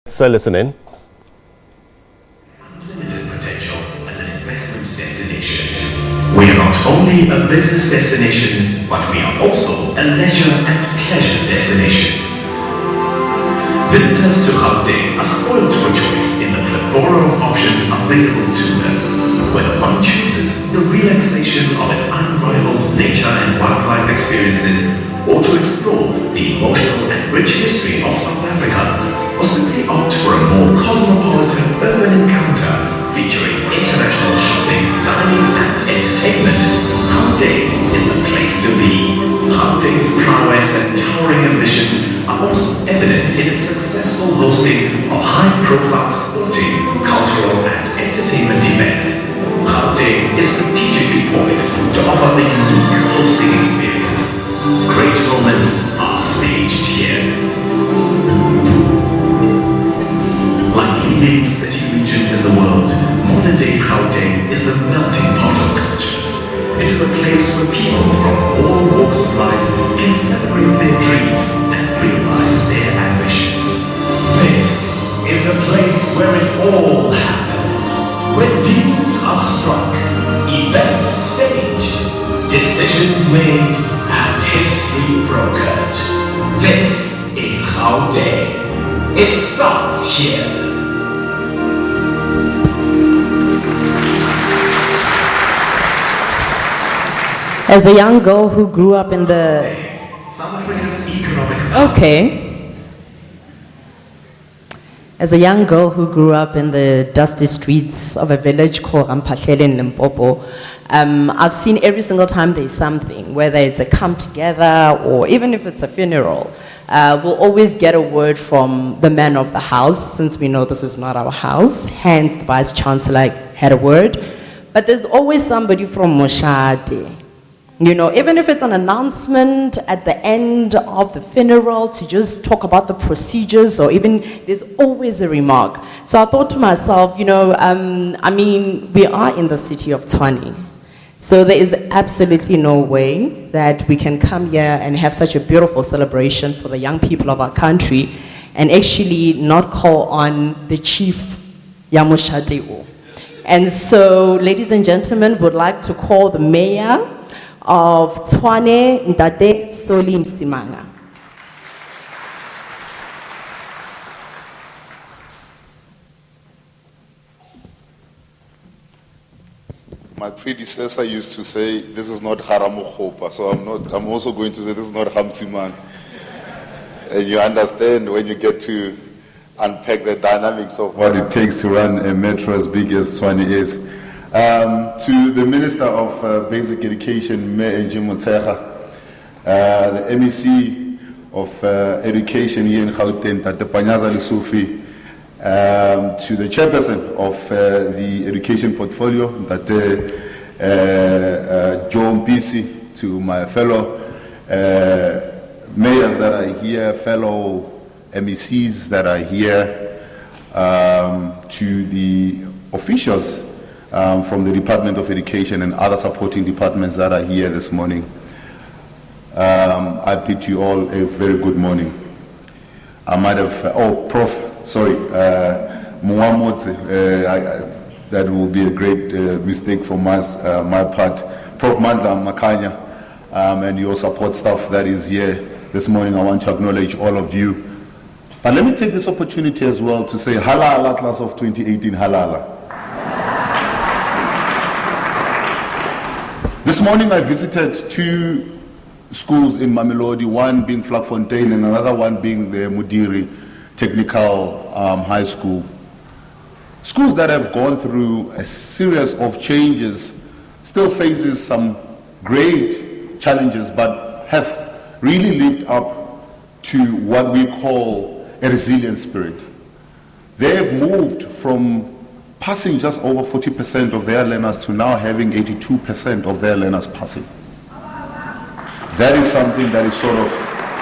So listen in. Unlimited potential as an investment destination. We are not only a business destination, but we are also a leisure and pleasure destination. Visitors to Gauteng are spoiled for choice in the plethora of options available to them. Whether one chooses the relaxation of its unrivaled nature and wildlife experiences, or to explore the emotional and rich history of South Africa, or simply opt for a more cosmopolitan urban encounter featuring international shopping, dining and entertainment, Gauteng is the place to be. Gauteng's prowess and towering ambitions are also evident in its successful hosting of high-profile sporting, cultural and entertainment events. Gauteng is strategically poised to offer a unique hosting experience. Great moments are staged here. Like leading city regions in the world, modern-day Gauteng is the melting pot of cultures. It is a place where people from all walks of life can celebrate their dreams and realize their ambitions. This is the place where it all happens, where deals are struck, events staged, decisions made, and history brokered. This is Gauteng. It starts here. As a young girl who grew up in the... South Africa's economic... Okay. As a young girl who grew up in the dusty streets of a village called Ampahlele in Limpopo, I've seen every single time there's something, whether it's a come together or even if it's a funeral, we'll always get a word from the man of the house, since we know this is not our house, hence the Vice Chancellor had a word. But there's always somebody from Moshade. You know, even if it's an announcement at the end of the funeral to just talk about the procedures, or even there's always a remark. So I thought to myself, you know, I mean, we are in the city of Tshwane. So there is absolutely no way that we can come here and have such a beautiful celebration for the young people of our country and actually not call on the chief Yamushadeo. And so, ladies and gentlemen, would like to call the mayor of Tshwane, Ntate Solim Simanga. My predecessor used to say, this is not Haramukhopa, so I'm also going to say this is not Hamsimang. And you understand when you get to unpack the dynamics of what it takes to run a metro as big as Tshwane is. To the Minister of Basic Education, Mayor Jim Motsecha, the MEC of Education here in Gauteng, Tate Panyaza Lesufi, to the Chairperson of the Education Portfolio, Tate Joe Mpisi, to my fellow mayors that are here, fellow MECs that are here, to the officials from the Department of Education and other supporting departments that are here this morning. I bid you all a very good morning. I might have, that will be a great mistake from my part. Prof. Mandla Makanya and your support staff that is here this morning, I want to acknowledge all of you. But let me take this opportunity as well to say Halala class of 2018, Halala. This morning I visited two schools in Mamelodi, one being Vlakfontein and another one being the Mudiri Technical High School. Schools that have gone through a series of changes, still faces some great challenges, but have really lived up to what we call a resilient spirit. They have moved from passing just over 40% of their learners to now having 82% of their learners passing. That is something that is sort of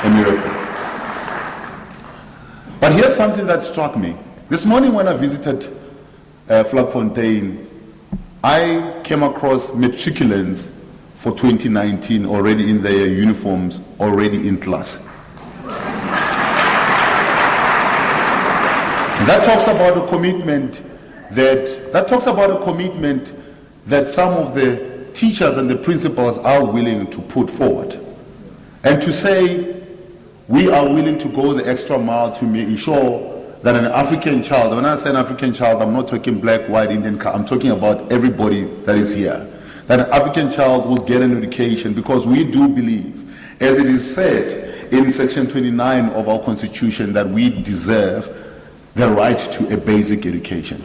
a miracle. But here's something that struck me. This morning when I visited Vlakfontein, I came across matriculants for 2019 already in their uniforms, already in class. That talks about a commitment that some of the teachers and the principals are willing to put forward. And to say we are willing to go the extra mile to ensure that an African child, when I say an African child, I'm not talking black, white, Indian, I'm talking about everybody that is here, that an African child will get an education, because we do believe, as it is said in section 29 of our constitution, that we deserve the right to a basic education.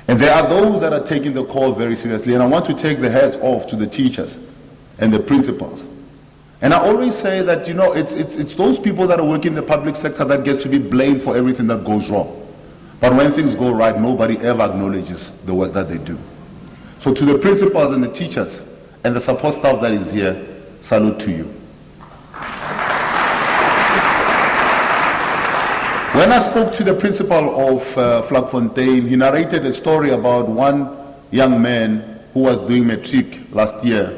And there are those that are taking the call very seriously, and I want to take the hats off to the teachers and the principals. And I always say that, you know, it's those people that are working in the public sector that gets to be blamed for everything that goes wrong. But when things go right, nobody ever acknowledges the work that they do. So to the principals and the teachers and the support staff that is here, salute to you. When I spoke to the principal of Vlakfontein, he narrated a story about one young man who was doing Matric last year,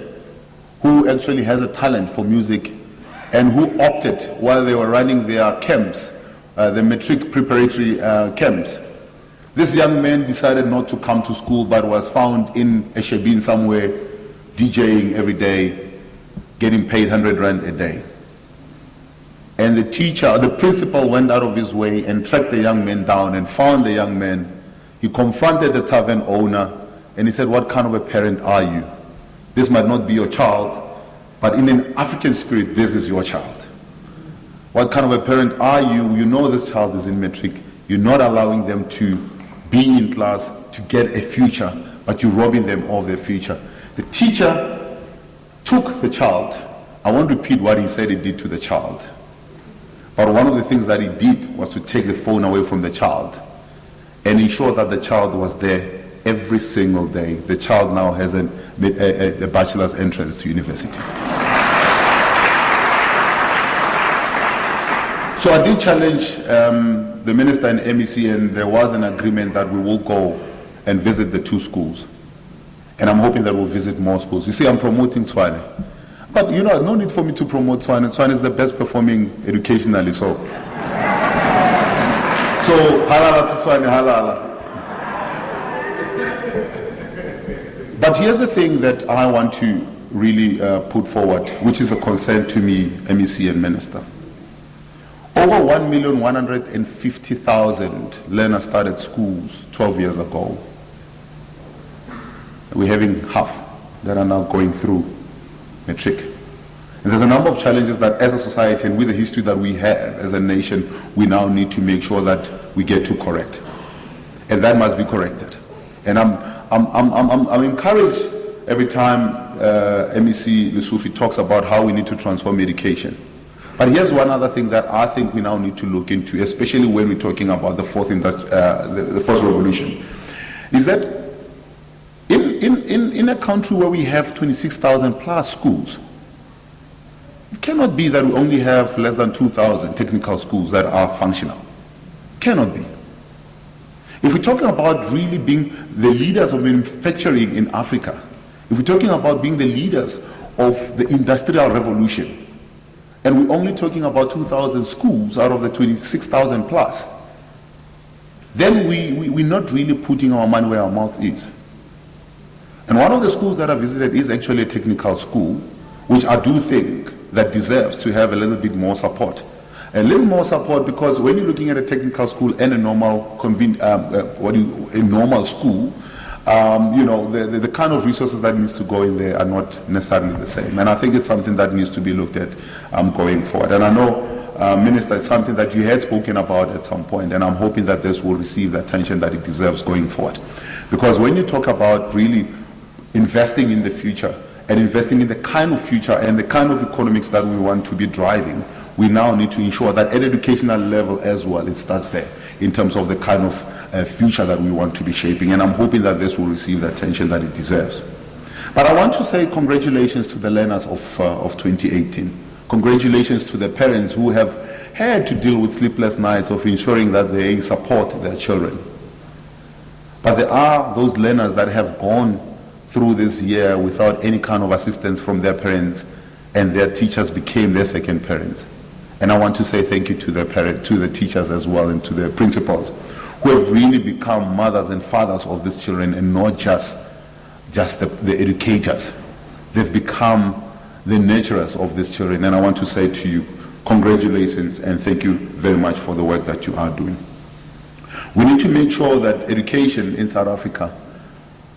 who actually has a talent for music, and who opted, while they were running their camps, the Matric preparatory camps. This young man decided not to come to school, but was found in a shebeen somewhere, DJing every day, getting paid 100 Rand a day. And the principal went out of his way and tracked the young man down and found the young man. He confronted the tavern owner and he said, "What kind of a parent are you? This might not be your child, but in an African spirit, this is your child. What kind of a parent are you? You know this child is in Matric. You're not allowing them to be in class, to get a future, but you're robbing them of their future." The teacher took the child. I won't repeat what he said he did to the child. But one of the things that he did was to take the phone away from the child and ensure that the child was there every single day. The child now has a bachelor's entrance to university. So I did challenge the minister and MEC, and there was an agreement that we will go and visit the two schools. And I'm hoping that we'll visit more schools. You see, I'm promoting Tshwane. But you know, no need for me to promote Tshwane. Tshwane is the best performing educationally, so. So, halala to Tshwane, halala. But here's the thing that I want to really put forward, which is a concern to me, MEC and Minister. Over 1,150,000 learners started schools 12 years ago. We're having half that are now going through Matric. And there's a number of challenges that as a society and with the history that we have as a nation, we now need to make sure that we get to correct. And that must be corrected. And I'm encouraged every time MEC Lesufi talks about how we need to transform education. But here's one other thing that I think we now need to look into, especially when we're talking about the fourth revolution, is that in a country where we have 26,000 plus schools, it cannot be that we only have less than 2,000 technical schools that are functional. Cannot be. If we're talking about really being the leaders of manufacturing in Africa, if we're talking about being the leaders of the industrial revolution, and we're only talking about 2,000 schools out of the 26,000 plus, then we're not really putting our money where our mouth is. And one of the schools that I visited is actually a technical school, which I do think that deserves to have a little bit more support. A little more support, because when you're looking at a technical school and a normal normal school, the kind of resources that needs to go in there are not necessarily the same. And I think it's something that needs to be looked at going forward. And I know, Minister, it's something that you had spoken about at some point, and I'm hoping that this will receive the attention that it deserves going forward. Because when you talk about really investing in the future and investing in the kind of future and the kind of economics that we want to be driving, we now need to ensure that at educational level as well, it starts there in terms of the kind of future that we want to be shaping. And I'm hoping that this will receive the attention that it deserves. But I want to say congratulations to the learners of 2018. Congratulations to the parents who have had to deal with sleepless nights of ensuring that they support their children. But there are those learners that have gone through this year without any kind of assistance from their parents, and their teachers became their second parents. And I want to say thank you to the parents, to the teachers as well, and to the principals, who have really become mothers and fathers of these children, and not just the educators. They've become the nurturers of these children. And I want to say to you, congratulations and thank you very much for the work that you are doing. We need to make sure that education in South Africa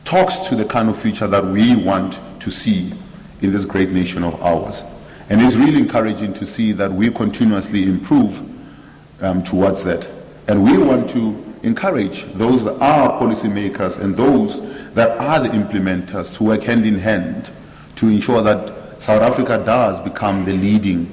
talks to the kind of future that we want to see in this great nation of ours. And it's really encouraging to see that we continuously improve towards that. And we want to encourage those that are policymakers and those that are the implementers to work hand in hand to ensure that South Africa does become the leading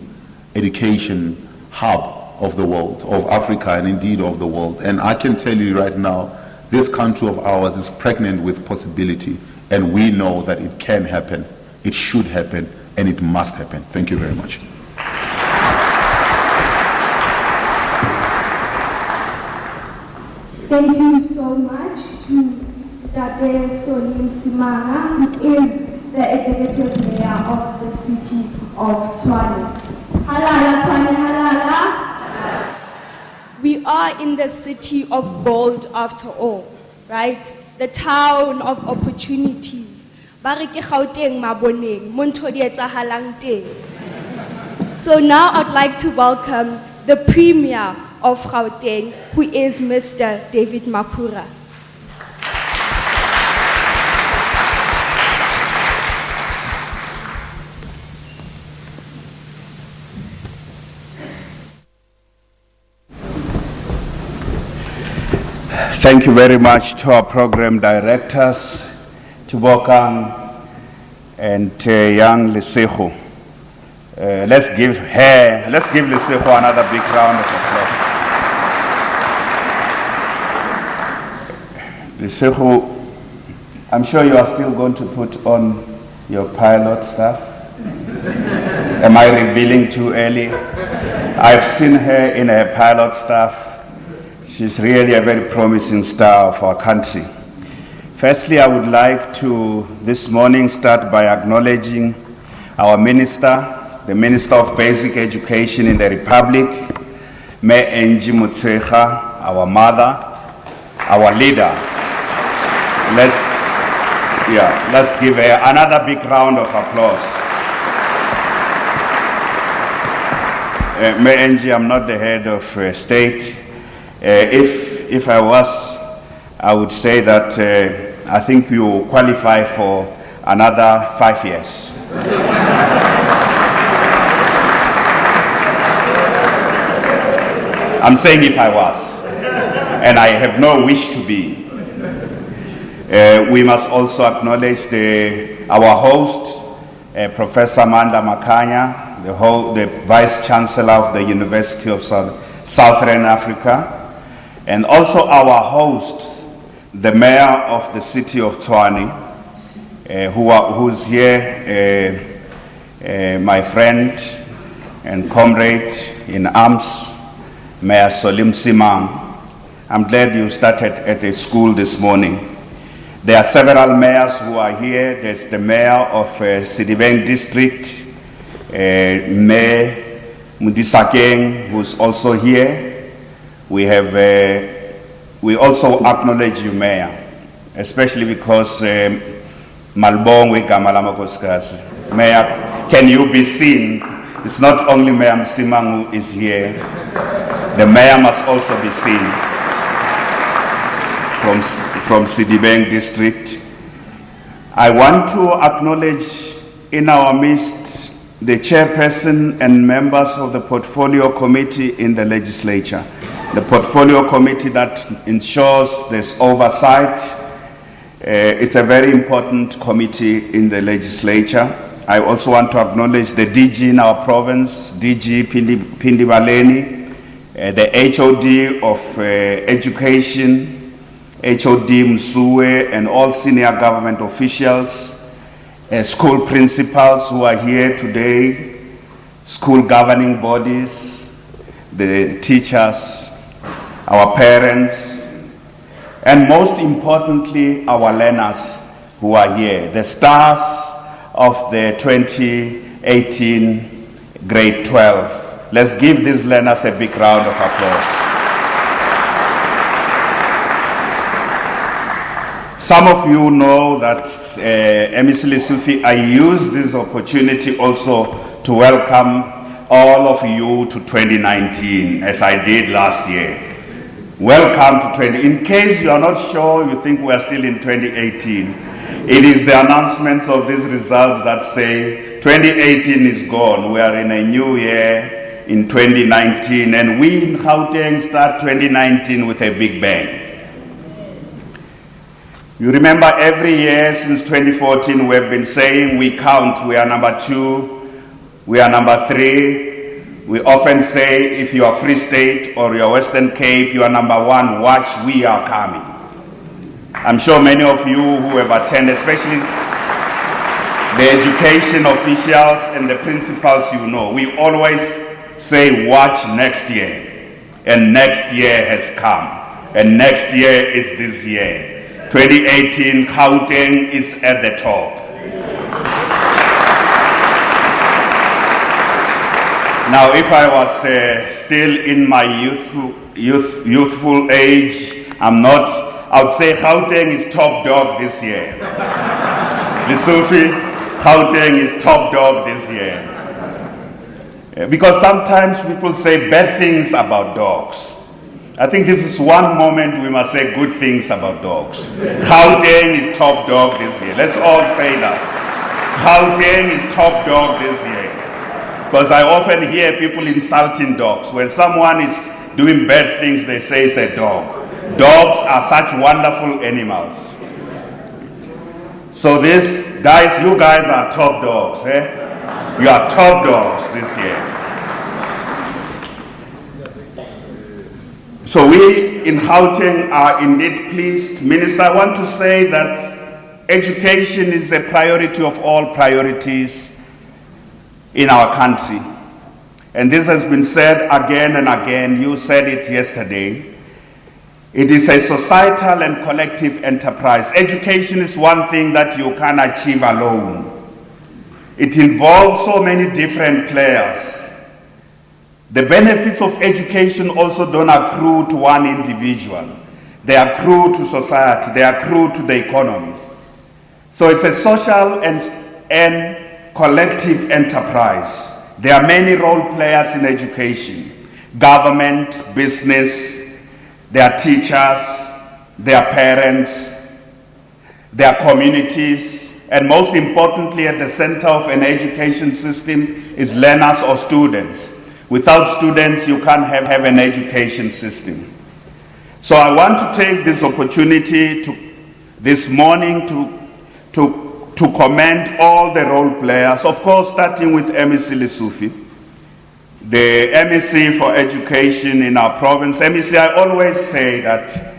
education hub of the world, of Africa, and indeed of the world. And I can tell you right now, this country of ours is pregnant with possibility, and we know that it can happen, it should happen, and it must happen. Thank you very much. Thank you so much to Dade Solim Simanga, who is the Executive Mayor of the City of Tshwane. Halala, Tshwane, halala. We are in the city of gold after all, right? The town of opportunities. Ba re ke Gauteng maboneng, mo ntho di etsahalang teng. So now I'd like to welcome the Premier of Gauteng, who is Mr. David Mapura. Thank you very much to our program directors, to Bokang and young Lesego. Let's give Lesego another big round of applause. Lesego, I'm sure you are still going to put on your pilot stuff. Am I revealing too early? I've seen her in her pilot stuff. She's really a very promising star of our country. Firstly, I would like to this morning start by acknowledging our minister, the Minister of Basic Education in the Republic, Mayor Angie Motshekga, our mother, our leader. Let's give her another big round of applause. Mayor Angie, I'm not the head of state. If I was, I would say that I think you qualify for another 5 years. I'm saying if I was, and I have no wish to be. We must also acknowledge our host, Professor Manda Makanya, the Vice Chancellor of the University of Southern Africa, and also our host, the Mayor of the City of Tshwane, who's here, my friend and comrade in arms, Mayor Solim Simang. I'm glad you started at a school this morning. There are several mayors who are here. There's the Mayor of Sidibeng District, Mayor Mudisakeng, who's also here. We also acknowledge you, Mayor, especially because Malbongwe Gamalamakoskas. Mayor, can you be seen? It's not only Mayor Msimang who is here. The Mayor must also be seen from Sidibeng District. I want to acknowledge in our midst the chairperson and members of the Portfolio Committee in the legislature. The Portfolio Committee that ensures there's oversight. It's a very important committee in the legislature. I also want to acknowledge the DG in our province, DG Pindi Baleni, the HOD of Education, HOD Msuwe, and all senior government officials, school principals who are here today, school governing bodies, the teachers, our parents, and most importantly, our learners who are here, the stars of the 2018 grade 12 Let's give these learners a big round of applause. Some of you know that MEC Lesufi, I use this opportunity also to welcome all of you to 2019, as I did last year. Welcome to 20. In case you are not sure, you think we are still in 2018, it is the announcements of these results that say 2018 is gone. We are in a new year in 2019, and we in Gauteng start 2019 with a big bang. You remember every year since 2014 we've been saying we count, we are number 2, we are number 3. We often say if you are Free State or you are Western Cape, you are number 1, watch, we are coming. I'm sure many of you who have attended, especially the education officials and the principals, you know, we always say watch next year. And next year has come. And next year is this year. 2018, Gauteng is at the top. Now, if I was still in my youthful age, I would say Gauteng is top dog this year. Lesufi, Gauteng is top dog this year. Because sometimes people say bad things about dogs. I think this is one moment we must say good things about dogs. Gauteng is top dog this year. Let's all say that. Gauteng is top dog this year. Because I often hear people insulting dogs. When someone is doing bad things, they say it's a dog. Dogs are such wonderful animals. So this, guys, you guys are top dogs. You are top dogs this year. So we in Gauteng are indeed pleased. Minister, I want to say that education is a priority of all priorities in our country. And this has been said again and again. You said it yesterday. It is a societal and collective enterprise. Education is one thing that you can achieve alone. It involves so many different players. The benefits of education also don't accrue to one individual. They accrue to society, they accrue to the economy. So it's a social and collective enterprise. There are many role players in education. Government, business, their teachers, their parents, their communities, and most importantly at the center of an education system is learners or students. Without students, you can't have an education system. So I want to take this opportunity this morning to commend all the role players, of course starting with MEC Lesufi, the MEC for education in our province. MEC, I always say that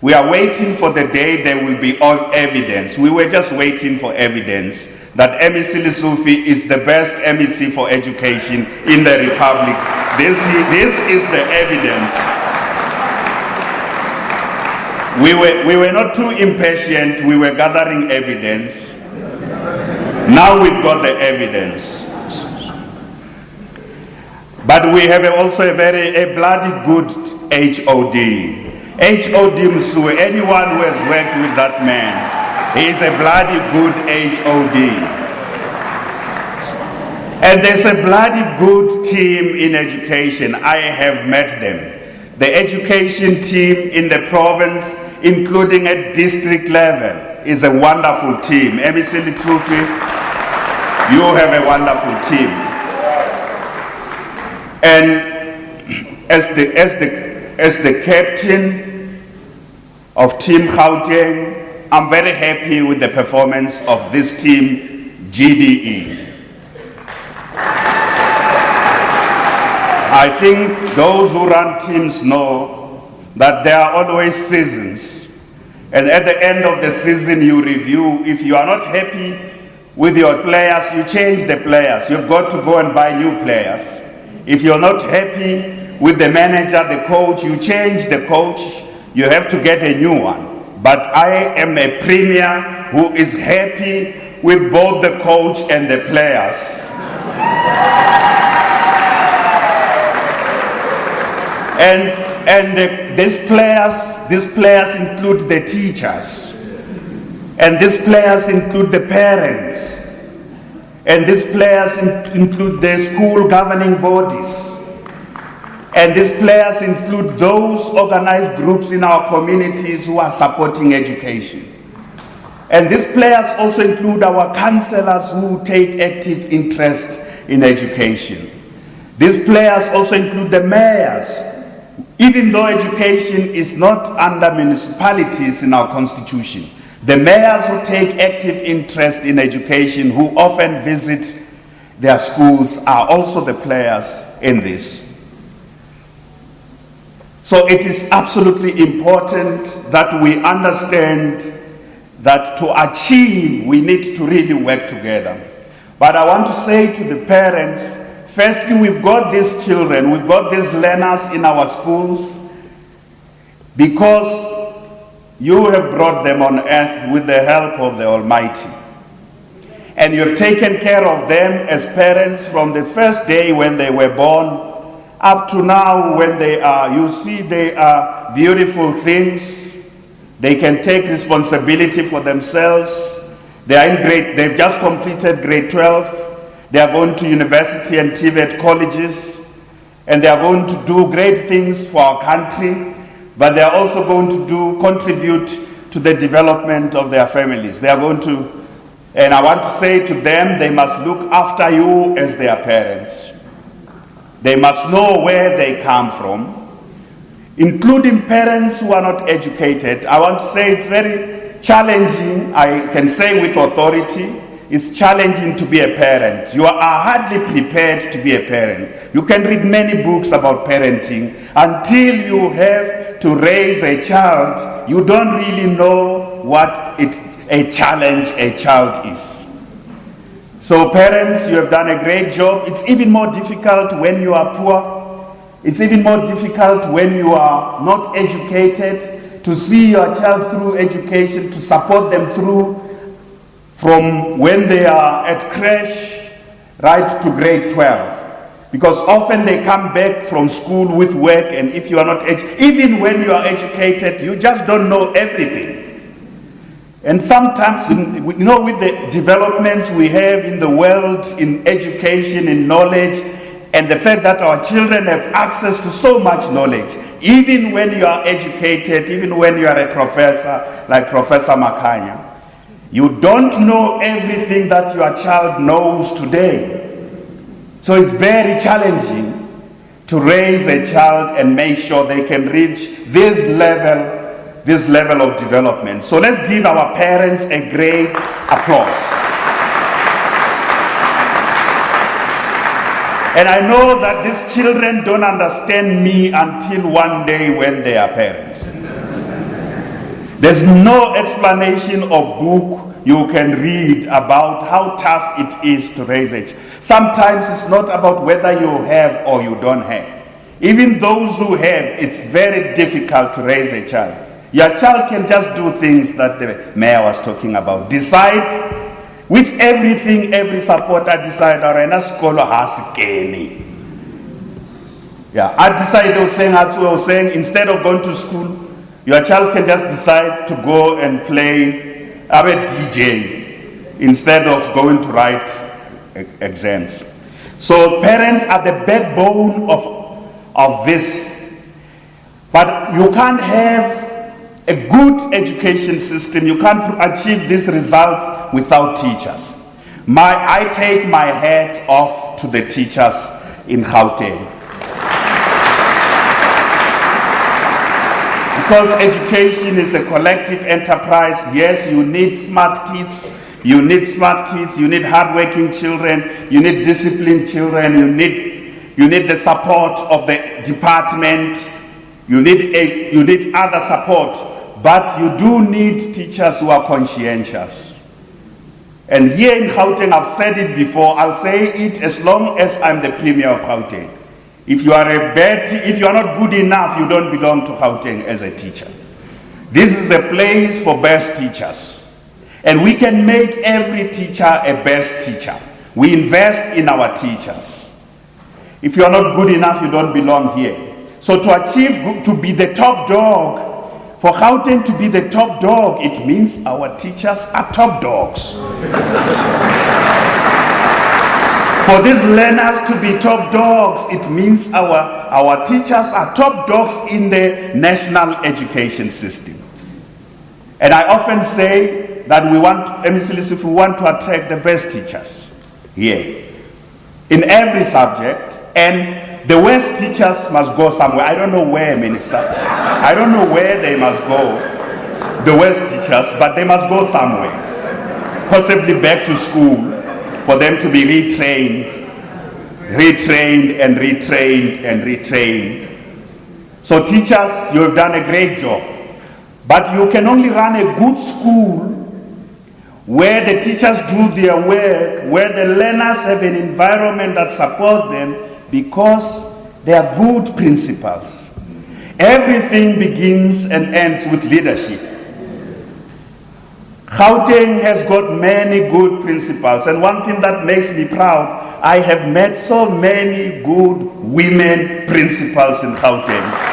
we are waiting for the day there will be all evidence. We were just waiting for evidence that MEC Lesufi is the best MEC for education in the Republic. This is the evidence. We were not too impatient, we were gathering evidence. Now we've got the evidence. But we have also a bloody good HOD. HOD Msue, anyone who has worked with that man, he is a bloody good HOD. And there's a bloody good team in education. I have met them. The education team in the province, including at district level, is a wonderful team. MEC Lesufi, you have a wonderful team. And as the captain of Team Gauteng, I'm very happy with the performance of this team, GDE. I think those who run teams know that there are always seasons. And at the end of the season, you review. If you are not happy with your players, you change the players. You've got to go and buy new players. If you're not happy with the manager, the coach, you change the coach. You have to get a new one. But I am a premier who is happy with both the coach and the players. And these players include the teachers. And these players include the parents. And these players include the school governing bodies. And these players include those organized groups in our communities who are supporting education. And these players also include our councillors who take active interest in education. These players also include the mayors. Even though education is not under municipalities in our constitution, the mayors who take active interest in education, who often visit their schools, are also the players in this. So it is absolutely important that we understand that to achieve, we need to really work together. But I want to say to the parents, firstly, we've got these children, we've got these learners in our schools because you have brought them on earth with the help of the Almighty. And you have taken care of them as parents from the first day when they were born up to now when they are, you see, they are beautiful things. They can take responsibility for themselves. They are in they've just completed grade 12. They are going to university and TVET colleges. And they are going to do great things for our country. But they are also going to contribute to the development of their families. They are going to, and I want to say to them, they must look after you as their parents. They must know where they come from, including parents who are not educated. I want to say it's very challenging, I can say with authority, it's challenging to be a parent. You are hardly prepared to be a parent. You can read many books about parenting. Until you have to raise a child, you don't really know what a challenge a child is. So parents, you have done a great job. It's even more difficult when you are poor. It's even more difficult when you are not educated, to see your child through education, to support them through from when they are at creche right to grade 12. Because often they come back from school with work, and if you are not even when you are educated, you just don't know everything. And sometimes, with the developments we have in the world, in education, in knowledge, and the fact that our children have access to so much knowledge, even when you are educated, even when you are a professor, like Professor Makanya, you don't know everything that your child knows today. So it's very challenging to raise a child and make sure they can reach this level of development. So let's give our parents a great applause. And I know that these children don't understand me until one day when they are parents. There's no explanation or book you can read about how tough it is to raise a child. Sometimes it's not about whether you have or you don't have. Even those who have, it's very difficult to raise a child. Your child can just do things that the mayor was talking about. Decide with everything, every supporter decide, Arena School has Kenny. Yeah, I decided, I was saying, instead of going to school, your child can just decide to go and play a DJ instead of going to write exams. So parents are the backbone of this. But you can't have a good education system, you can't achieve these results without teachers. I take my hat off to the teachers in Gauteng. Because education is a collective enterprise. Yes, you need smart kids, you need hardworking children, you need disciplined children, you need the support of the department, you need other support. But you do need teachers who are conscientious. And here in Gauteng, I've said it before, I'll say it as long as I'm the Premier of Gauteng. If you are not good enough, you don't belong to Gauteng as a teacher. This is a place for best teachers. And we can make every teacher a best teacher. We invest in our teachers. If you are not good enough, you don't belong here. So to achieve, to be the top dog, for Gauteng to be the top dog, it means our teachers are top dogs. For these learners to be top dogs, it means our teachers are top dogs in the national education system. And I often say that we want to attract the best teachers here in every subject, and the worst teachers must go somewhere. I don't know where, Minister. I don't know where they must go, the worst teachers, but they must go somewhere. Possibly back to school for them to be retrained and retrained. So teachers, you have done a great job. But you can only run a good school where the teachers do their work, where the learners have an environment that supports them, because they are good principals. Everything begins and ends with leadership. Gauteng has got many good principals, and one thing that makes me proud, I have met so many good women principals in Gauteng.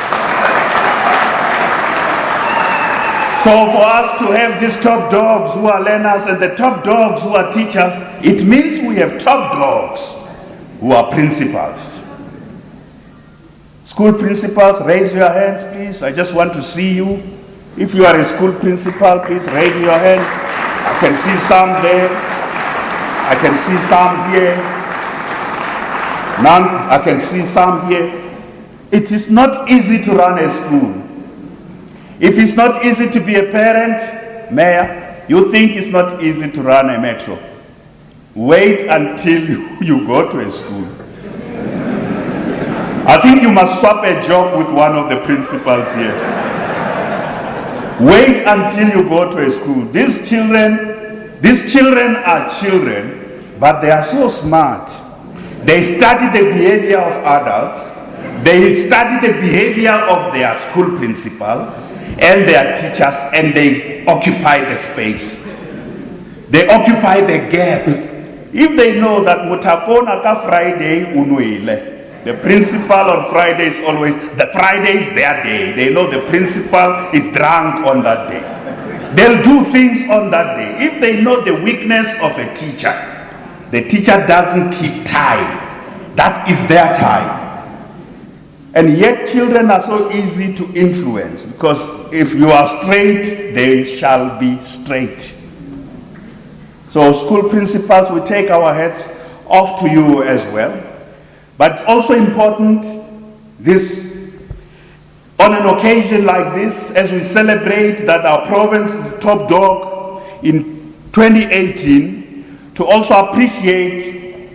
So for us to have these top dogs who are learners and the top dogs who are teachers, it means we have top dogs who are principals. School principals, raise your hands, please. I just want to see you. If you are a school principal, please raise your hand. I can see some there. I can see some here. None, I can see some here. It is not easy to run a school. If it's not easy to be a parent, Mayor, you think it's not easy to run a metro. Wait until you go to a school. I think you must swap a job with one of the principals here. Wait until you go to a school. These children are children, but they are so smart. They study the behavior of adults. They study the behavior of their school principal and their teachers, and they occupy the space. They occupy the gap. If they know that Mutakona ka Friday unuile, the principal on Friday is always, the Friday is their day. They know the principal is drunk on that day. They'll do things on that day. If they know the weakness of a teacher, the teacher doesn't keep time. That is their time. And yet children are so easy to influence, because if you are straight, they shall be straight. So school principals, we take our hats off to you as well. But it's also important on an occasion like this, as we celebrate that our province is top dog in 2018, to also appreciate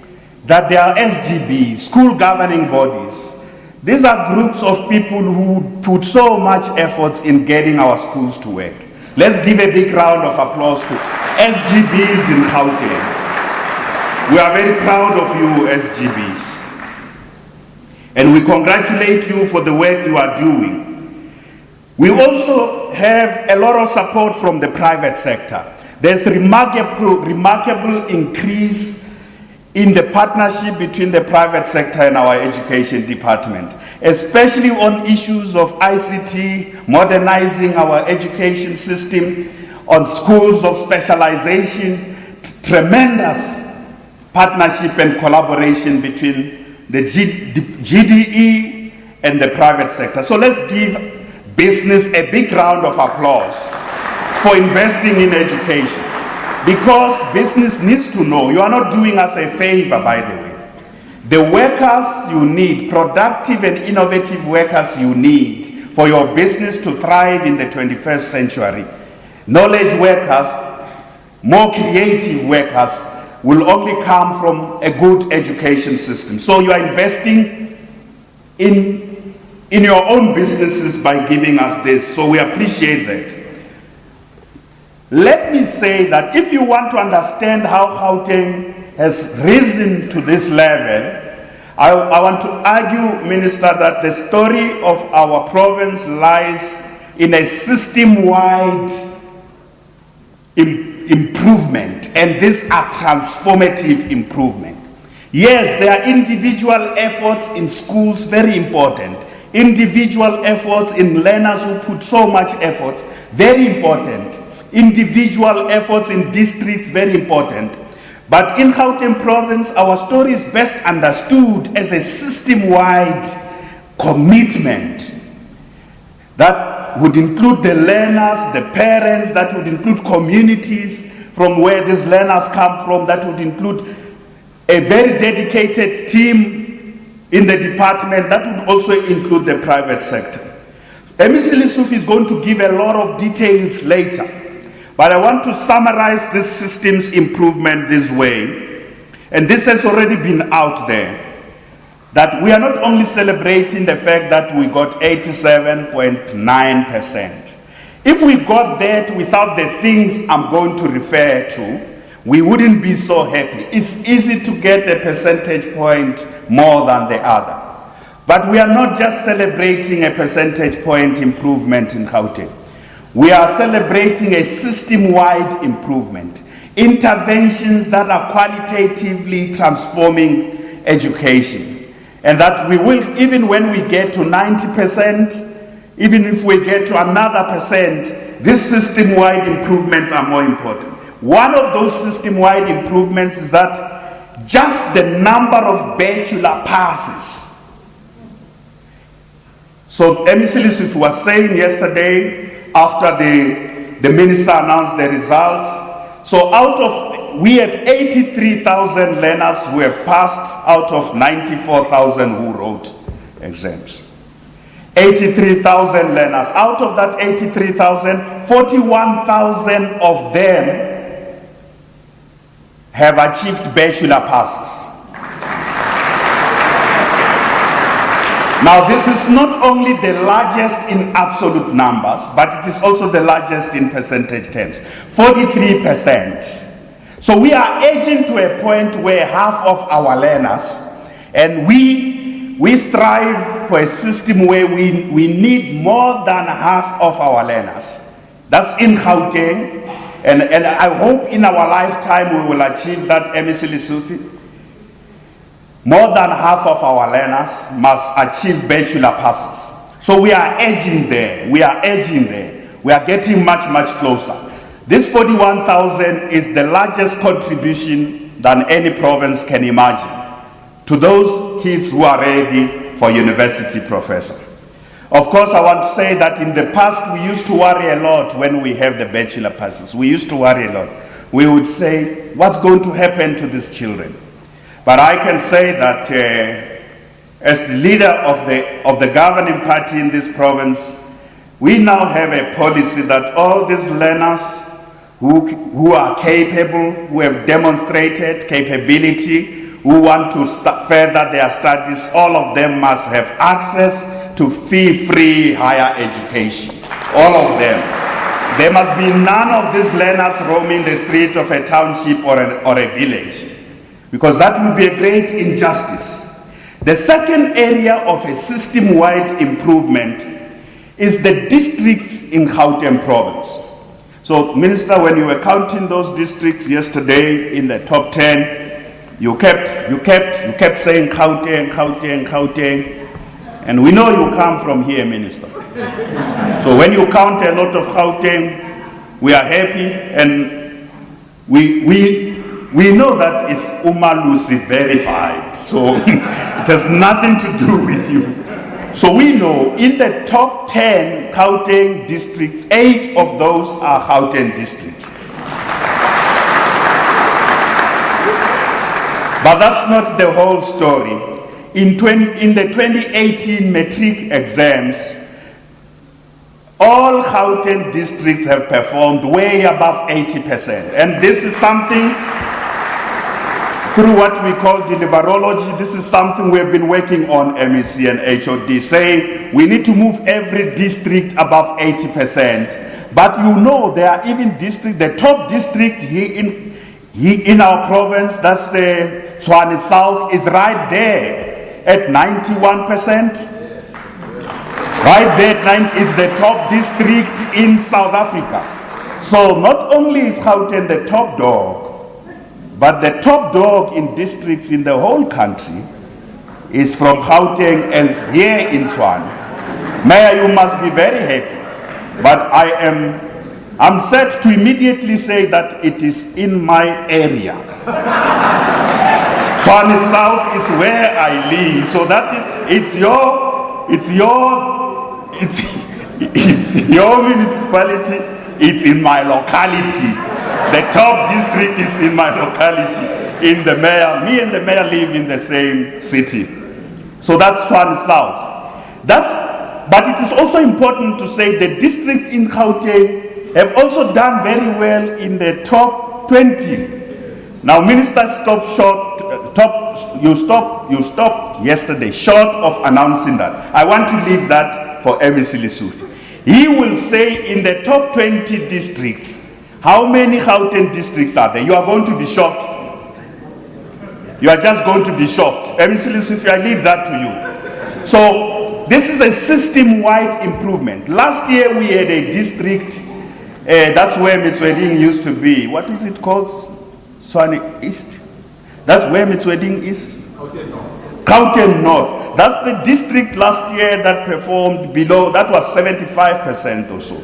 that there are SGBs, school governing bodies. These are groups of people who put so much effort in getting our schools to work. Let's give a big round of applause to SGBs in Gauteng. We are very proud of you, SGBs. And we congratulate you for the work you are doing. We also have a lot of support from the private sector. There's remarkable increase in the partnership between the private sector and our education department, especially on issues of ICT, modernizing our education system, on schools of specialization, tremendous partnership and collaboration between the GDE and the private sector. So let's give business a big round of applause for investing in education. Because business needs to know, you are not doing us a favor, by the way. The workers you need, productive and innovative workers you need for your business to thrive in the 21st century, knowledge workers, more creative workers, will only come from a good education system. So you are investing in your own businesses by giving us this, so we appreciate that. Let me say that if you want to understand how Gauteng has risen to this level, I want to argue, Minister, that the story of our province lies in a system-wide improvement, and these are transformative improvement. Yes, there are individual efforts in schools, very important. individual efforts in learners who put so much effort, very important. Individual efforts in districts, very important. But in Gauteng province, our story is best understood as a system-wide commitment that would include the learners, the parents, that would include communities from where these learners come from, that would include a very dedicated team in the department, that would also include the private sector. MEC Lissouf is going to give a lot of details later. But I want to summarize this system's improvement this way, and this has already been out there, that we are not only celebrating the fact that we got 87.9%. If we got that without the things I'm going to refer to, we wouldn't be so happy. It's easy to get a percentage point more than the other. But we are not just celebrating a percentage point improvement in Gauteng. We are celebrating a system-wide improvement, interventions that are qualitatively transforming education, and that we will, even when we get to 90%, even if we get to another percent, these system-wide improvements are more important. One of those system-wide improvements is that just the number of bachelor passes. So MEC Lissouf was saying yesterday, after the minister announced the results, so we have 83,000 learners who have passed out of 94,000 who wrote exams. 83,000 learners. Out of that 83,000, 41,000 of them have achieved bachelor passes. Now, this is not only the largest in absolute numbers, but it is also the largest in percentage terms, 43%. So we are edging to a point where half of our learners, and we strive for a system where we need more than half of our learners. That's in Gauteng, and I hope in our lifetime we will achieve that, MEC Lissouf. More than half of our learners must achieve bachelor passes. So we are edging there. We are edging there. We are getting much, much closer. This 41,000 is the largest contribution than any province can imagine to those kids who are ready for university professor. Of course, I want to say that in the past we used to worry a lot when we have the bachelor passes. We used to worry a lot. We would say, what's going to happen to these children? But I can say that as the leader of the governing party in this province, we now have a policy that all these learners who are capable, who have demonstrated capability, who want to further their studies, all of them must have access to fee-free higher education. All of them. There must be none of these learners roaming the street of a township or a village, because that would be a great injustice. The second area of a system-wide improvement is the districts in Gauteng province. So, Minister, when you were counting those districts yesterday in the top 10, you kept saying Gauteng, Gauteng, Gauteng, and we know you come from here, Minister. So when you count a lot of Gauteng, we are happy, and we know that it's Umalusi verified, so it has nothing to do with you. So we know in the top 10 Gauteng districts, 8 of those are Gauteng districts. But that's not the whole story. In the 2018 Matric exams, all Gauteng districts have performed way above 80%. And this is something, through what we call deliverology, this is something we've been working on, MEC and HOD, saying we need to move every district above 80%. But you know, there are even districts, the top district here in our province, that's the Tshwane South, is right there at 91%. Right there, it's the top district in South Africa. So not only is Gauteng the top dog, but the top dog in districts in the whole country is from Gauteng and here in Tshwane. Mayor, you must be very happy. But I'm set to immediately say that it is in my area. Tshwane South is where I live. So that is, it's your municipality, it's in my locality. The top district is in my locality. Me and the mayor live in the same city. So that's Tshwane South. But it is also important to say the district in Gauteng have also done very well in the top 20. Now, Minister you stopped yesterday short of announcing that. I want to leave that for MEC Lesotho. He will say in the top 20 districts, how many Gauteng districts are there? You are going to be shocked. You are just going to be shocked. MEC Lesotho, I leave that to you. So, this is a system-wide improvement. Last year we had a district, that's where Metsweding used to be. What is it called? Tshwane East. That's where Metsweding is? Gauteng North. That's the district last year that performed below, that was 75% or so.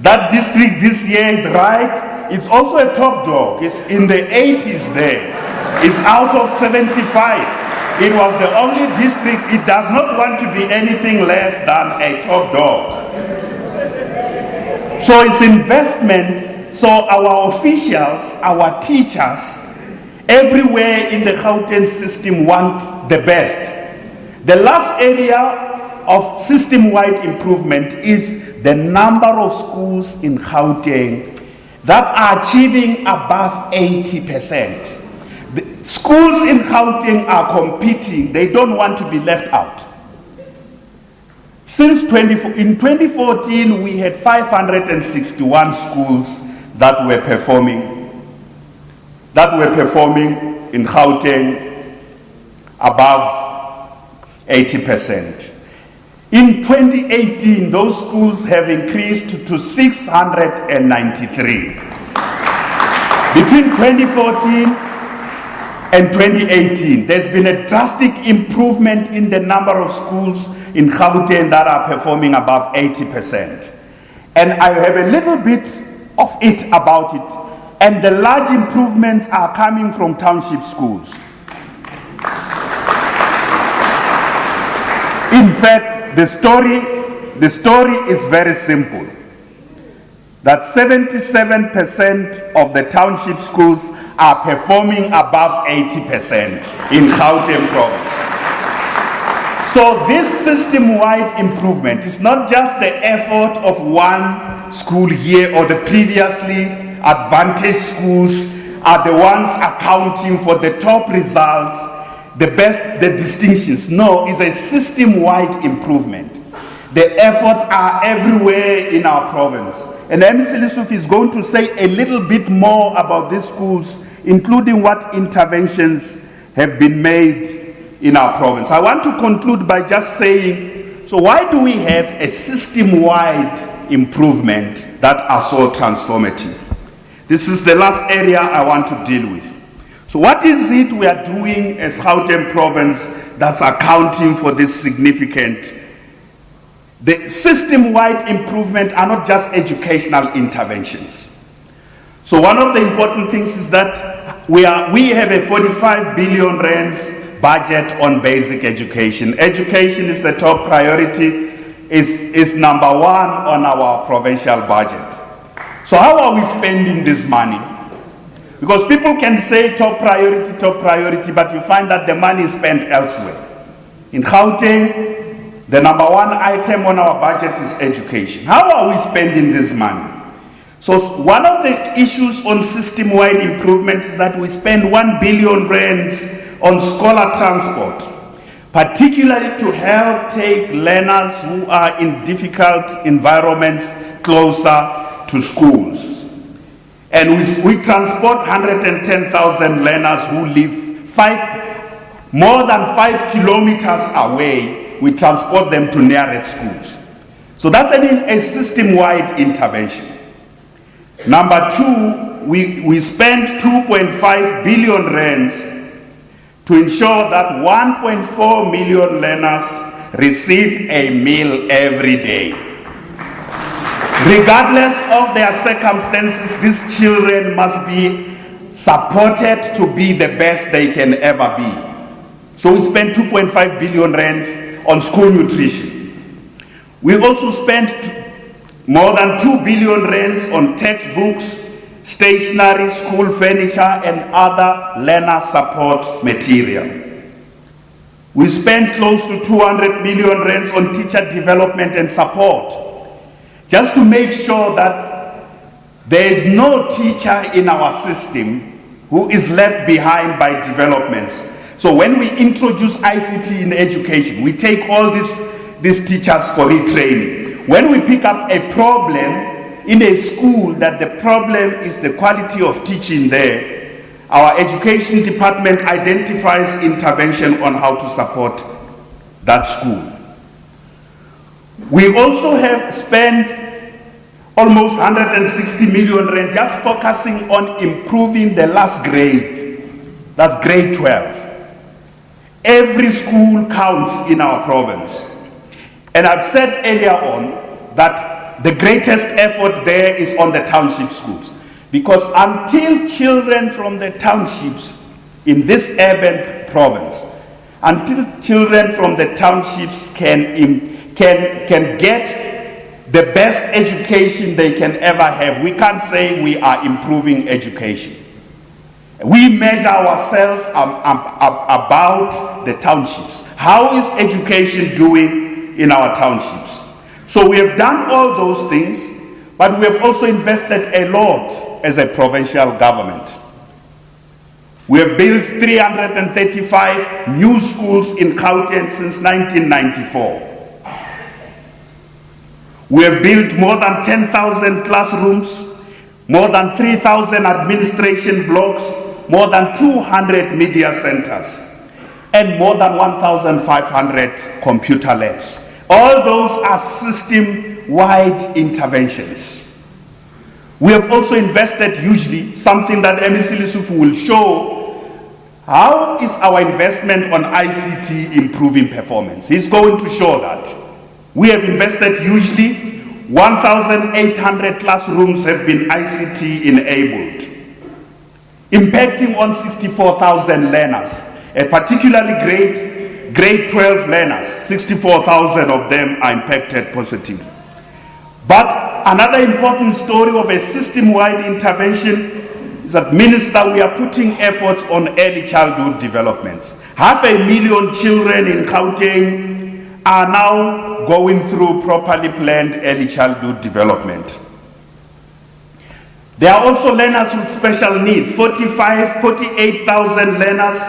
That district this year is right. It's also a top dog. It's in the 80s there. It's out of 75. It was the only district, it does not want to be anything less than a top dog. So it's investments, so our officials, our teachers, everywhere in the Gauteng system want the best. The last area of system-wide improvement is the number of schools in Gauteng that are achieving above 80%. The schools in Gauteng are competing, they don't want to be left out. In 2014, we had 561 schools that were performing in Gauteng above 80%. In 2018, those schools have increased to 693. Between 2014 and 2018, there's been a drastic improvement in the number of schools in Gauteng that are performing above 80%. And I have a little bit of it about it. And the large improvements are coming from township schools. In fact, the story is very simple. That 77% of the township schools are performing above 80% in Gauteng province. So this system-wide improvement is not just the effort of one school year or the previously advantaged schools are the ones accounting for the top results, the distinctions. No, it's a system-wide improvement. The efforts are everywhere in our province. And MEC Lesotho is going to say a little bit more about these schools, including what interventions have been made in our province. I want to conclude by just saying, so why do we have a system-wide improvement that are so transformative? This is the last area I want to deal with. So what is it we are doing as Gauteng province that's accounting for this significant? The system-wide improvement are not just educational interventions. So one of the important things is that we have a 45 billion rands budget on basic education. Education is the top priority, is number one on our provincial budget. So how are we spending this money? Because people can say top priority, but you find that the money is spent elsewhere. In Gauteng, the number one item on our budget is education. How are we spending this money? So one of the issues on system-wide improvement is that we spend 1 billion rands on scholar transport, particularly to help take learners who are in difficult environments closer to schools. And we transport 110,000 learners who live more than 5 kilometers away. We transport them to nearest schools. So that's a system-wide intervention. Number two, we spend 2.5 billion rands to ensure that 1.4 million learners receive a meal every day. Regardless of their circumstances, these children must be supported to be the best they can ever be. So we spent 2.5 billion rands on school nutrition. We also spent more than 2 billion rands on textbooks, stationery, school furniture, and other learner support material. We spent close to 200 million rands on teacher development and support, just to make sure that there is no teacher in our system who is left behind by developments. So when we introduce ICT in education, we take all these teachers for retraining. When we pick up a problem in a school that the problem is the quality of teaching there, our education department identifies intervention on how to support that school. We also have spent almost 160 million rand just focusing on improving the last grade, that's grade 12. Every school counts in our province. And I've said earlier on that the greatest effort there is on the township schools. Because until children from the townships in this urban province, until children from the townships can get the best education they can ever have, we can't say we are improving education. We measure ourselves about the townships. How is education doing in our townships? So we have done all those things, but we have also invested a lot as a provincial government. We have built 335 new schools in Gauteng since 1994. We have built more than 10,000 classrooms, more than 3,000 administration blocks, more than 200 media centers, and more than 1,500 computer labs. All those are system-wide interventions. We have also invested hugely, something that MEC Lessufu will show. How is our investment on ICT improving performance? He's going to show that. We have invested hugely. 1,800 classrooms have been ICT enabled, impacting on 64,000 learners, particularly grade 12 learners. 64,000 of them are impacted positively. But another important story of a system-wide intervention is that, Minister, we are putting efforts on early childhood development. 500,000 children in Gauteng are now going through properly planned early childhood development. There are also learners with special needs. 48,000 learners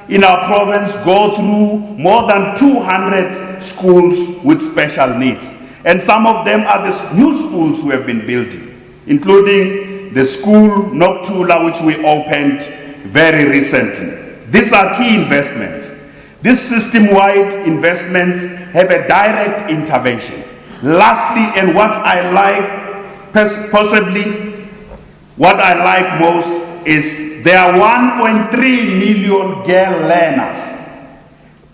in our province go through more than 200 schools with special needs. And some of them are the new schools we have been building, including the school Noctula, which we opened very recently. These are key investments. These system-wide investments have a direct intervention. Lastly, and what I like, what I like most is there are 1.3 million girl learners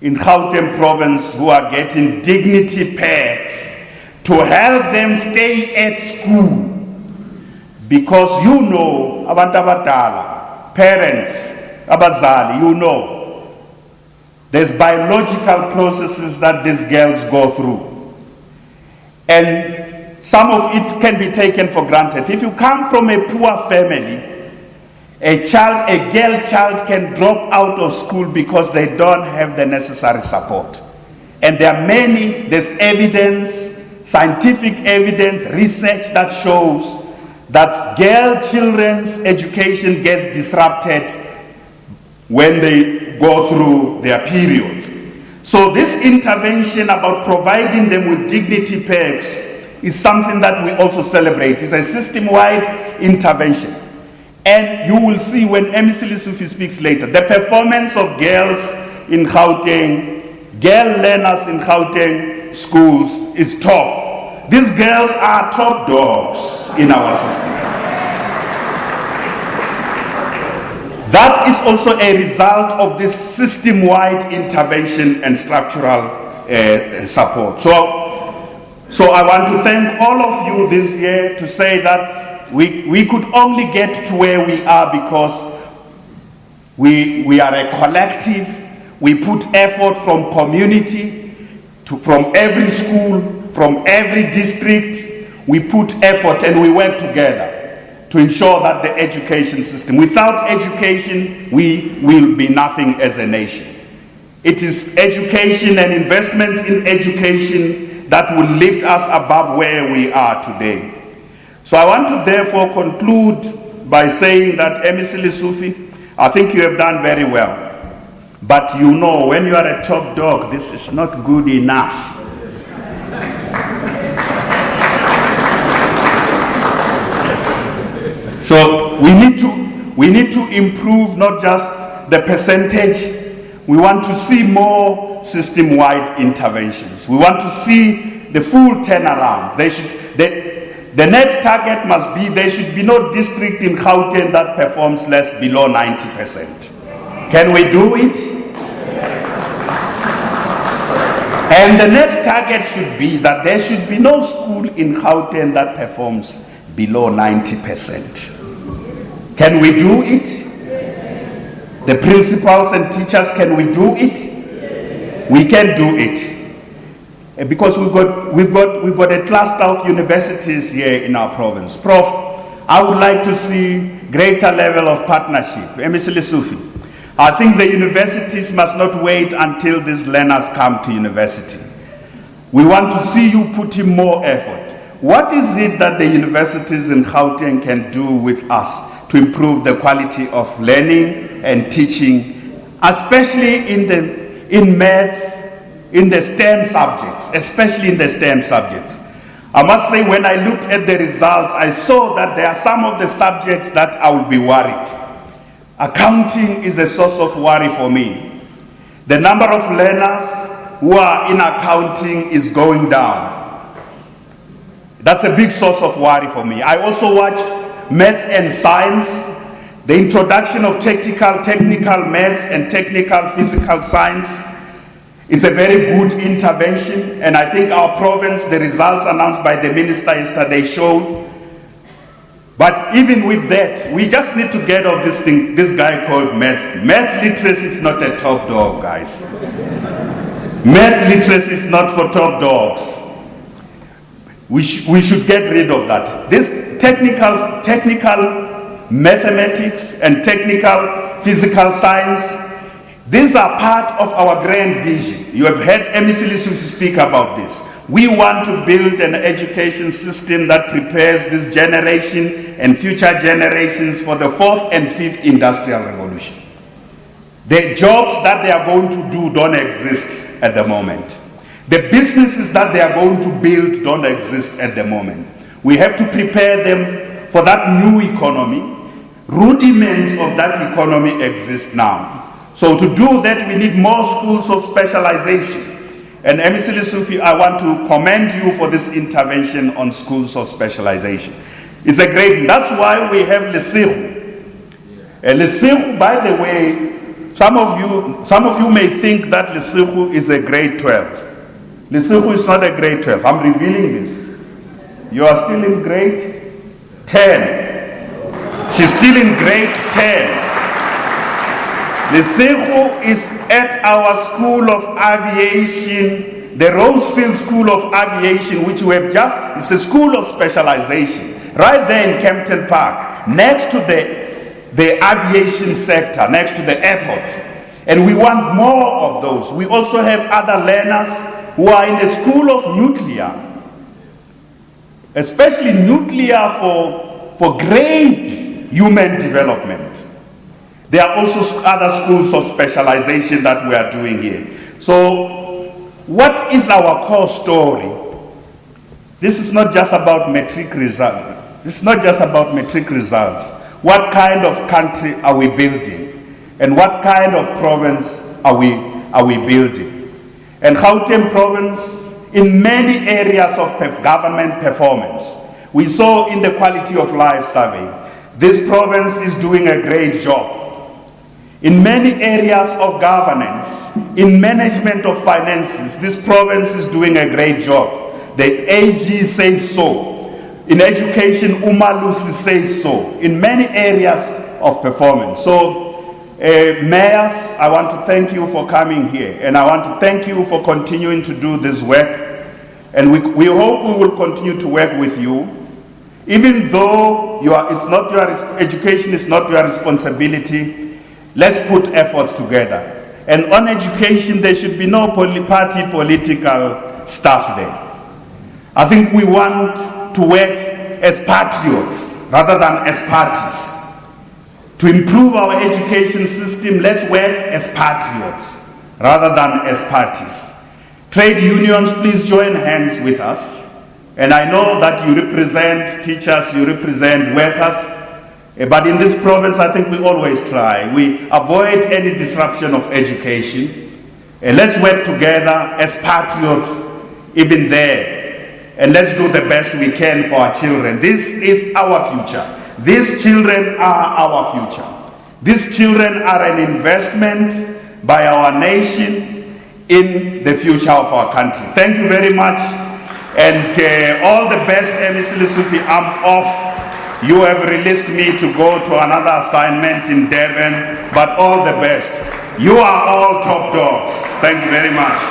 in Gauteng province who are getting dignity packs to help them stay at school. Because you know, abantu abadala, parents, abazali, you know, there's biological processes that these girls go through. And some of it can be taken for granted. If you come from a poor family, a girl child can drop out of school because they don't have the necessary support. And there are there's evidence, scientific evidence, research that shows that girl children's education gets disrupted when they go through their periods. So this intervention about providing them with dignity packs is something that we also celebrate. It's a system-wide intervention. And you will see when MEC Lessufu speaks later, the performance of girls in Gauteng, girl learners in Gauteng schools is top. These girls are top dogs in our system. That is also a result of this system-wide intervention and structural support. So I want to thank all of you this year to say that we could only get to where we are because we are a collective. We put effort from community, from every school, from every district. We put effort and we work together to ensure that the education system, without education, we will be nothing as a nation. It is education and investments in education that will lift us above where we are today. So I want to therefore conclude by saying that Emisili Sufi, I think you have done very well. But you know, when you are a top dog, this is not good enough. So we need to improve not just the percentage. We want to see more system-wide interventions. We want to see the full turnaround. The next target must be there should be no district in Gauteng that performs less below 90%. Can we do it? And the next target should be that there should be no school in Gauteng that performs below 90%. Can we do it? The principals and teachers, can we do it? We can do it. Because we've got a cluster of universities here in our province. Prof, I would like to see greater level of partnership. Emisili Sufi, I think the universities must not wait until these learners come to university. We want to see you put in more effort. What is it that the universities in Gauteng can do with us to improve the quality of learning and teaching, especially in maths, in the STEM subjects, especially in the STEM subjects? I must say, when I looked at the results, I saw that there are some of the subjects that I will be worried. Accounting is a source of worry for me. The number of learners who are in accounting is going down. That's a big source of worry for me. I also watched maths and science. The introduction of technical maths and technical physical science is a very good intervention, and I think our province, the results announced by the minister yesterday showed. But even with that, we just need to get off this guy called maths. Maths literacy is not a top dog, guys. Maths literacy is not for top dogs. We should get rid of that. This technical mathematics and technical physical science, these are part of our grand vision. You have heard Emisili Sufi speak about this. We want to build an education system that prepares this generation and future generations for the 4th and 5th industrial revolution. The jobs that they are going to do don't exist at the moment. The businesses that they are going to build don't exist at the moment. We have to prepare them for that new economy. Rudiments of that economy exist now. So to do that, we need more schools of specialization. And Emisili Sufi, I want to commend you for this intervention on schools of specialization. It's a great thing. That's why we have Lesego. Lesego, by the way, some of you may think that Lesego is a grade 12. Lesego is not a grade 12. I'm revealing this. You are still in grade 10. She's still in grade 10. Lesego is at our School of Aviation, the Rosefield School of Aviation, which we have it's a school of specialization, right there in Kempton Park, next to the aviation sector, next to the airport. And we want more of those. We also have other learners who are in the School of Nuclear, especially nuclear for great human development. There are also other schools of specialization that we are doing here. So, what is our core story? This is not just about matric results. It's not just about matric results. What kind of country are we building? And what kind of province are we building? And Gauteng province, in many areas of government performance, we saw in the quality of life survey, this province is doing a great job. In many areas of governance, in management of finances, this province is doing a great job. The AG says so. In education, Umalusi says so. In many areas of performance. So, mayors, I want to thank you for coming here. And I want to thank you for continuing to do this work. And we hope we will continue to work with you. Even though education is not your responsibility, let's put efforts together. And on education, there should be no party political stuff there. I think we want to work as patriots rather than as parties. To improve our education system, let's work as patriots rather than as parties. Trade unions, please join hands with us. And I know that you represent teachers, you represent workers, but in this province, I think we always try. We avoid any disruption of education. Let's work together as patriots, even there. And let's do the best we can for our children. This is our future. These children are our future. These children are an investment by our nation in the future of our country. Thank you very much. And all the best, MEC Lesufi. I'm off. You have released me to go to another assignment in Devon, but all the best. You are all top dogs. Thank you very much.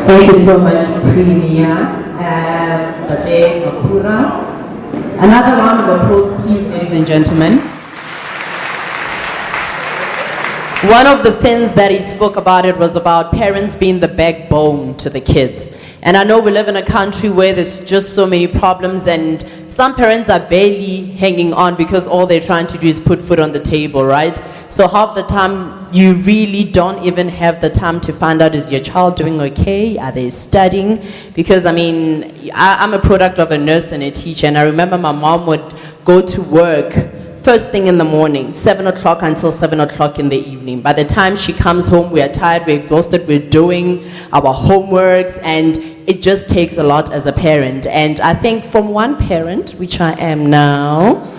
Thank you so much, Premier Tate Makura. Another round of applause, please, ladies and gentlemen. One of the things that he spoke about it was about parents being the backbone to the kids. And I know we live in a country where there's just so many problems, and some parents are barely hanging on because all they're trying to do is put food on the table, right? So half the time, you really don't even have the time to find out, is your child doing okay? Are they studying? Because, I mean, I'm a product of a nurse and a teacher, and I remember my mom would go to work first thing in the morning, 7 o'clock until 7 o'clock in the evening. By the time she comes home, we are tired, we're exhausted, we're doing our homeworks, and it just takes a lot as a parent. And I think from one parent, which I am now,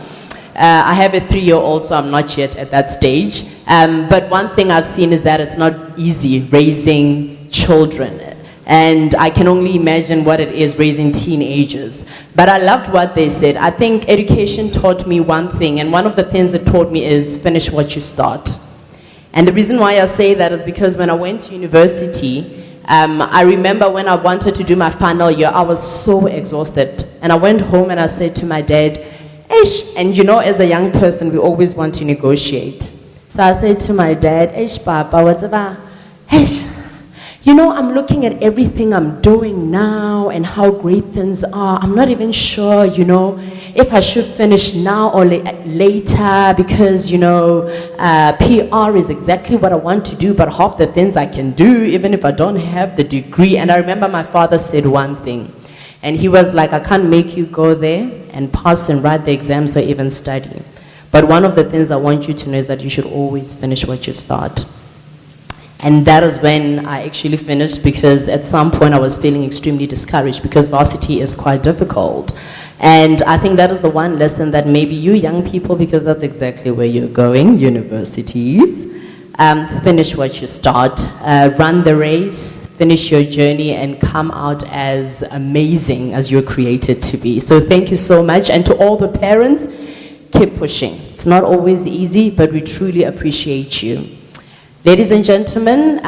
I have a 3-year-old, so I'm not yet at that stage. But one thing I've seen is that it's not easy raising children. And I can only imagine what it is raising teenagers. But I loved what they said. I think education taught me one thing, and one of the things it taught me is finish what you start. And the reason why I say that is because when I went to university, I remember when I wanted to do my final year, I was so exhausted. And I went home and I said to my dad, Eish, and you know, as a young person, we always want to negotiate. So I said to my dad, Eish, Papa, what's about? Eish, you know, I'm looking at everything I'm doing now and how great things are. I'm not even sure, you know, if I should finish now or later because, you know, PR is exactly what I want to do, but half the things I can do, even if I don't have the degree. And I remember my father said one thing, and he was like, I can't make you go there and pass and write the exams or even study. But one of the things I want you to know is that you should always finish what you start. And that is when I actually finished, because at some point I was feeling extremely discouraged because varsity is quite difficult. And I think that is the one lesson that maybe you young people, because that's exactly where you're going, universities, finish what you start, run the race, finish your journey, and come out as amazing as you're created to be. So thank you so much. And to all the parents, keep pushing. It's not always easy, but we truly appreciate you. Ladies and gentlemen,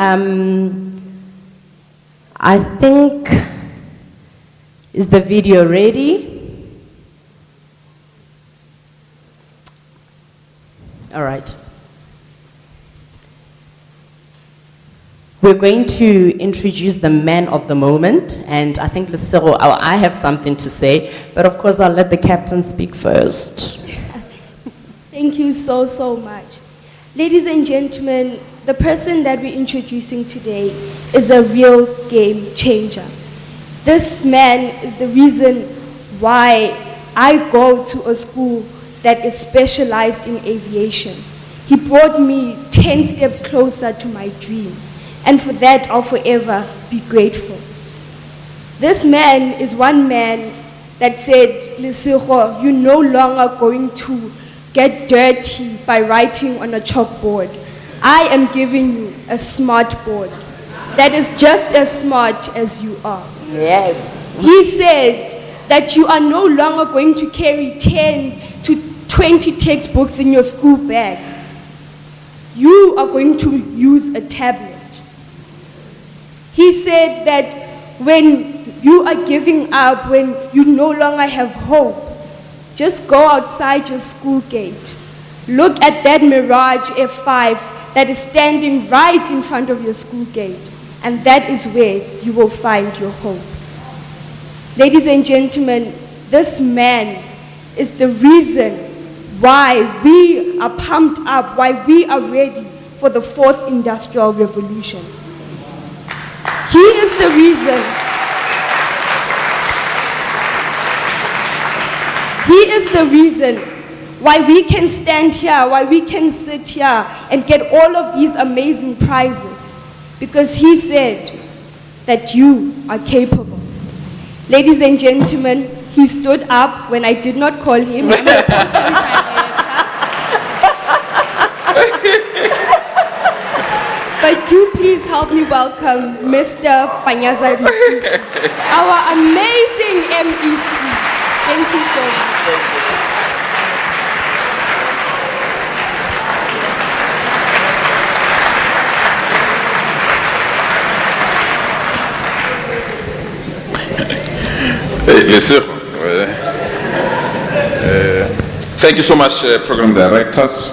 I think, is the video ready? All right. We're going to introduce the man of the moment, and I think Lucero, I have something to say, but of course I'll let the captain speak first. Thank you so, so much. Ladies and gentlemen, the person that we're introducing today is a real game changer. This man is the reason why I go to a school that is specialized in aviation. He brought me 10 steps closer to my dream, and for that I'll forever be grateful. This man is one man that said, Lesego, you're no longer going to get dirty by writing on a chalkboard. I am giving you a smart board that is just as smart as you are. Yes. He said that you are no longer going to carry 10 to 20 textbooks in your school bag. You are going to use a tablet. He said that when you are giving up, when you no longer have hope, just go outside your school gate. Look at that Mirage F5 that is standing right in front of your school gate, and that is where you will find your hope. Ladies and gentlemen, this man is the reason why we are pumped up, why we are ready for the 4th industrial revolution. He is the reason. He is the reason why we can stand here, why we can sit here and get all of these amazing prizes, because he said that you are capable. Ladies and gentlemen, he stood up when I did not call him. I'm the program director. But do please help me welcome Mr. Panyaza Rusufu, our amazing MEC. Thank you so much. Thank you so much, program directors.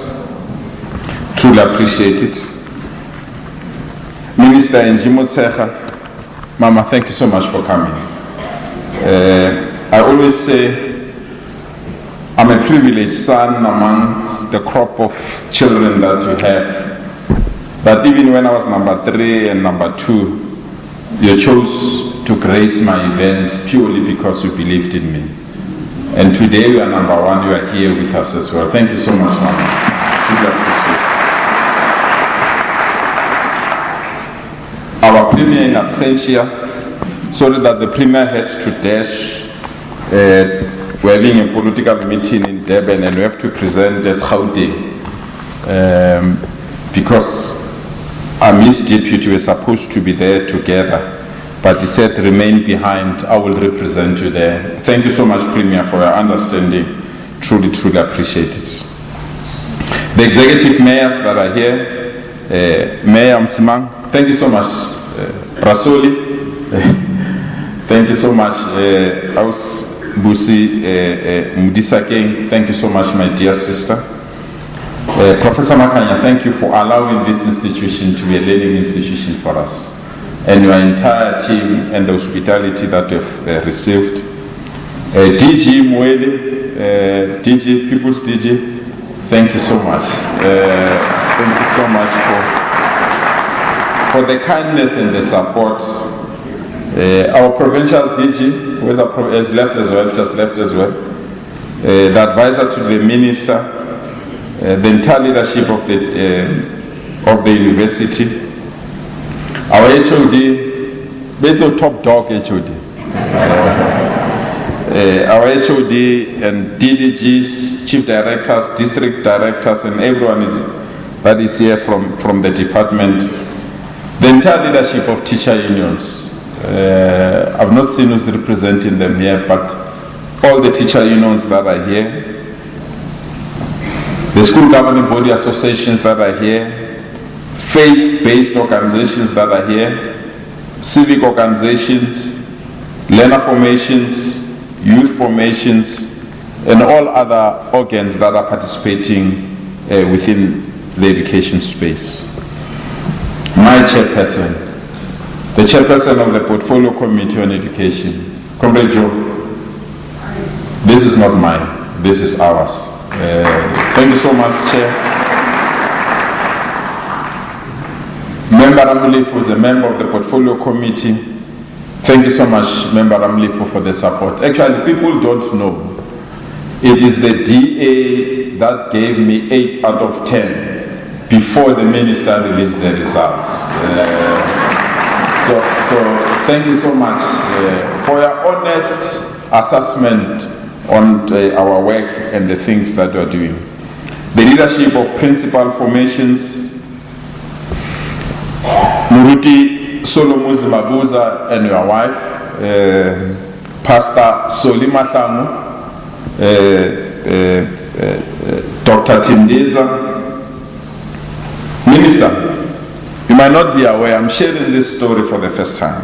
Truly appreciate it. Minister Njimotsecha, Mama, thank you so much for coming. I always say I'm a privileged son amongst the crop of children that you have. But even when I was number 3 and number 2, you chose to grace my events purely because you believed in me. And today you are number 1, you are here with us as well. Thank you so much, Mama. Truly appreciate it. Our Premier in absentia, sorry that the Premier had to dash. We're having a political meeting in Durban and we have to present as Gauteng because our Miss Deputy were supposed to be there together, but he said remain behind, I will represent you there. Thank you so much, Premier, for your understanding. Truly, truly appreciate it. The executive mayors that are here, Mayor Msimang, thank you so much. Rasoli, thank you so much. House Busi Mudisa King, thank you so much, my dear sister. Professor Makanya, thank you for allowing this institution to be a learning institution for us. And your entire team and the hospitality that you've received. DG Mwele, DG, People's DG, thank you so much. Thank you so much for the kindness and the support. Our provincial DG, who has left as well, just left as well. The advisor to the minister, the entire leadership of the university. Our HOD, better top dog HOD. Our HOD and DDGs, chief directors, district directors, and everyone that is here from the department. The entire leadership of teacher unions. I've not seen who's representing them here, but all the teacher unions that are here, the school governing body associations that are here, faith-based organizations that are here, civic organizations, learner formations, youth formations, and all other organs that are participating within the education space. My chairperson, the chairperson of the Portfolio Committee on Education, Comrade Joe, this is not mine, this is ours. Thank you so much, Chair. Member Ramlifo is a member of the Portfolio Committee. Thank you so much, Member Ramlifo, for the support. Actually, people don't know. It is the DA that gave me 8 out of 10 before the minister released the results. So thank you so much for your honest assessment on our work and the things that we are doing. The leadership of principal formations, Muruti Solomon Mabuza and your wife, Pastor Soli Mahlangu, Dr. Tindeza. Minister, you might not be aware, I'm sharing this story for the first time.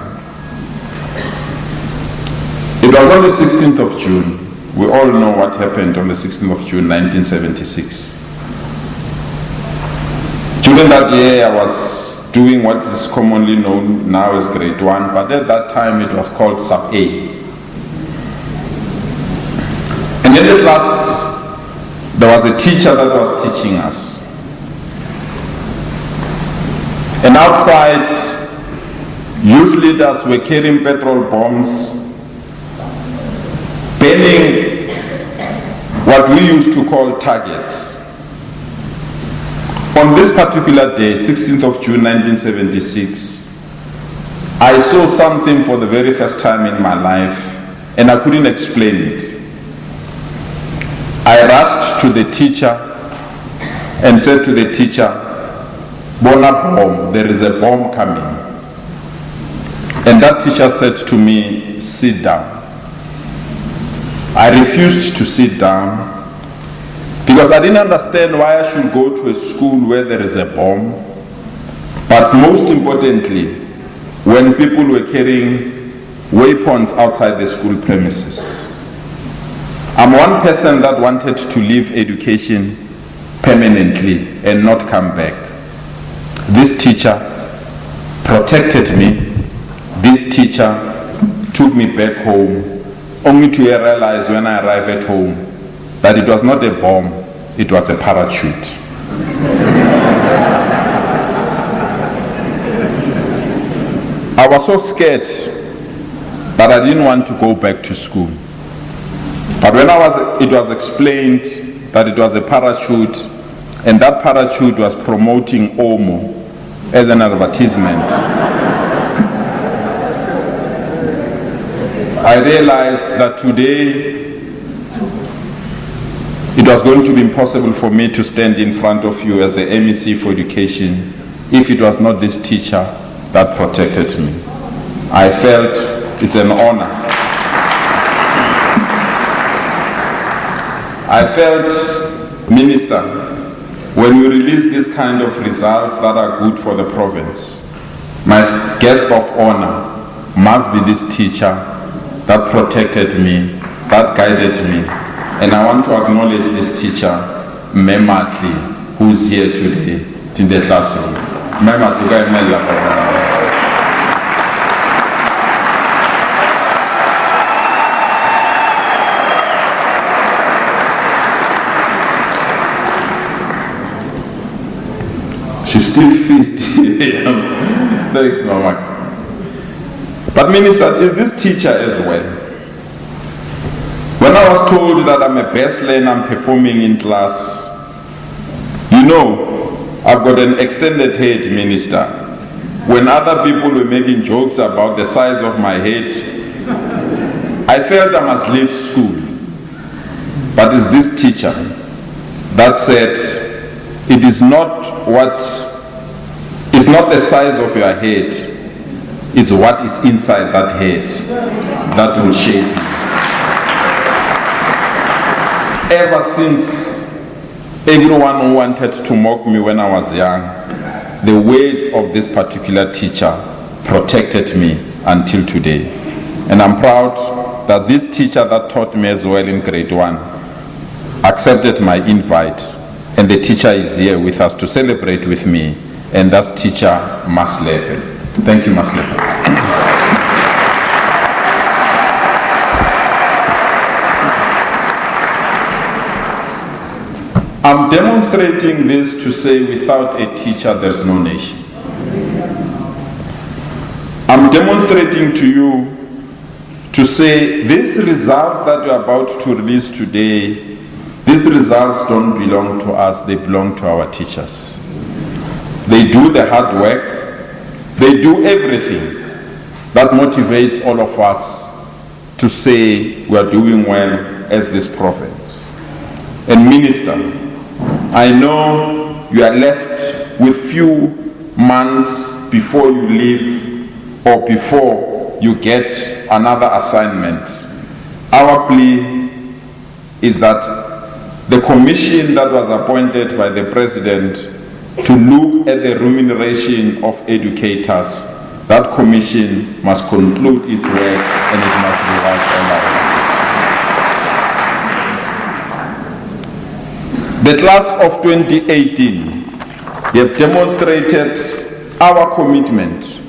It was on the 16th of June. We all know what happened on the 16th of June, 1976. During that year, I was doing what is commonly known now as grade 1, but at that time it was called Sub A. And in the class, there was a teacher that was teaching us. And outside, youth leaders were carrying petrol bombs, burning what we used to call targets. On this particular day, 16th of June 1976, I saw something for the very first time in my life, and I couldn't explain it. I rushed to the teacher and said to the teacher, "Bona bomb, there is a bomb coming." And that teacher said to me, "Sit down." I refused to sit down because I didn't understand why I should go to a school where there is a bomb. But most importantly, when people were carrying weapons outside the school premises. I'm one person that wanted to leave education permanently and not come back. This teacher protected me. This teacher took me back home, only to realize when I arrived at home that it was not a bomb, it was a parachute. I was so scared that I didn't want to go back to school. But when it was explained that it was a parachute, and that parachute was promoting Omo as an advertisement, I realized that today it was going to be impossible for me to stand in front of you as the MEC for Education if it was not this teacher that protected me. I felt it's an honor. I felt, Minister, when you release this kind of results that are good for the province, my guest of honor must be this teacher that protected me, that guided me. And I want to acknowledge this teacher, Mematli, who's here today in the classroom. Mematli, she's still fit. Thanks, Mama. But Minister, is this teacher as well? When I was told that I'm a best learner, I'm performing in class, you know, I've got an extended head, Minister. When other people were making jokes about the size of my head, I felt I must leave school. But it's this teacher that said, it is not the size of your head, it's what is inside that head that will shape you. Ever since everyone who wanted to mock me when I was young, the words of this particular teacher protected me until today. And I'm proud that this teacher that taught me as well in grade 1 accepted my invite, and the teacher is here with us to celebrate with me, and that's teacher Maslepe. Thank you, Maslepe. I'm demonstrating this to say without a teacher there's no nation. I'm demonstrating to you to say these results that you're about to release today, these results don't belong to us, they belong to our teachers. They do the hard work, they do everything that motivates all of us to say we are doing well as these prophets. And Minister, I know you are left with few months before you leave or before you get another assignment. Our plea is that the commission that was appointed by the President to look at the remuneration of educators, that commission must conclude its work and it must be right all around. The class of 2018, we have demonstrated our commitment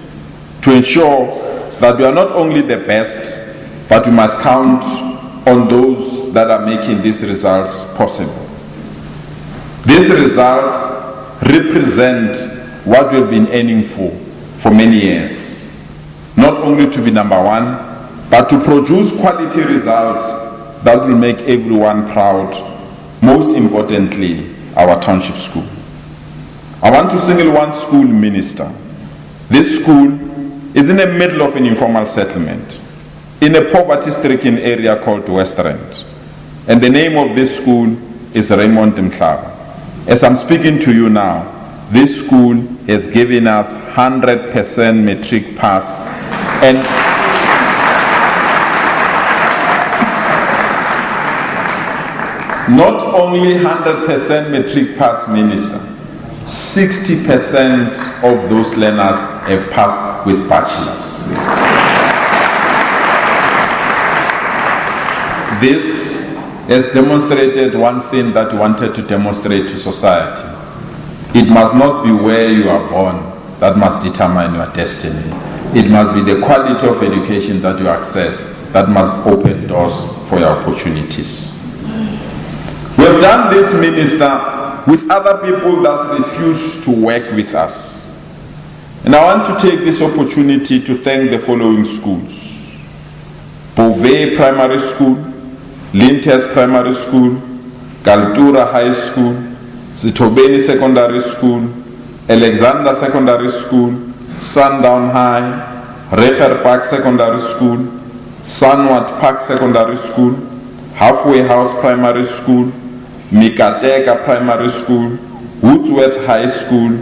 to ensure that we are not only the best, but we must count on those that are making these results possible. These results represent what we've been aiming for many years. Not only to be number one, but to produce quality results that will make everyone proud, most importantly, our township school. I want to single one school, Minister. This school is in the middle of an informal settlement in a poverty-stricken area called West Rand. And the name of this school is Raymond Mhlaba. As I'm speaking to you now, this school has given us 100% matric pass, and not only 100% matric pass, Minister, 60% of those learners have passed with bachelors. This has demonstrated one thing that we wanted to demonstrate to society. It must not be where you are born that must determine your destiny. It must be the quality of education that you access that must open doors for your opportunities. We have done this, Minister, with other people that refuse to work with us. And I want to take this opportunity to thank the following schools: Beauvais Primary School, Lyndhurst Primary School, Galtura High School, Zitobeni Secondary School, Alexander Secondary School, Sundown High, Recher Park Secondary School, Sunward Park Secondary School, Halfway House Primary School, Mikateka Primary School, Woodsworth High School,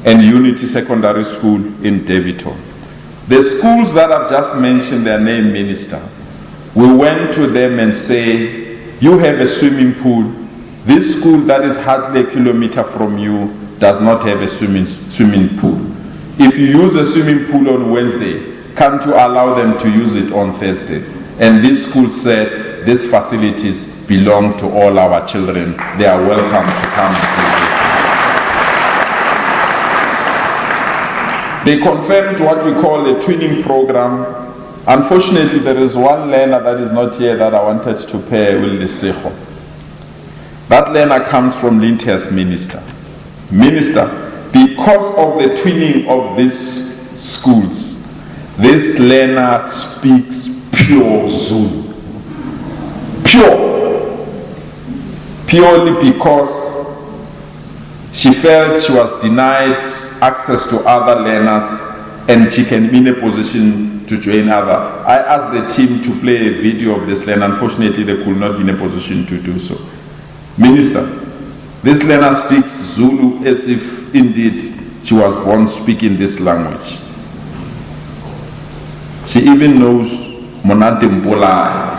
and Unity Secondary School in Davidton. The schools that I've just mentioned their name, Minister, we went to them and say, you have a swimming pool. This school that is hardly a kilometer from you does not have a swimming pool. If you use a swimming pool on Wednesday, can't you allow them to use it on Thursday? And this school said, these facilities belong to all our children. They are welcome to come and do this. They confirmed what we call a twinning program. Unfortunately, there is one learner that is not here that I wanted to pay Will Lisejo. That learner comes from Lyndhurst, Minister. Minister, because of the twinning of these schools, this learner speaks pure Zulu. Purely because she felt she was denied access to other learners and she can be in a position to join other. I asked the team to play a video of this learner. Unfortunately, they could not be in a position to do so. Minister, this learner speaks Zulu as if indeed she was born speaking this language. She even knows Monate Mpola.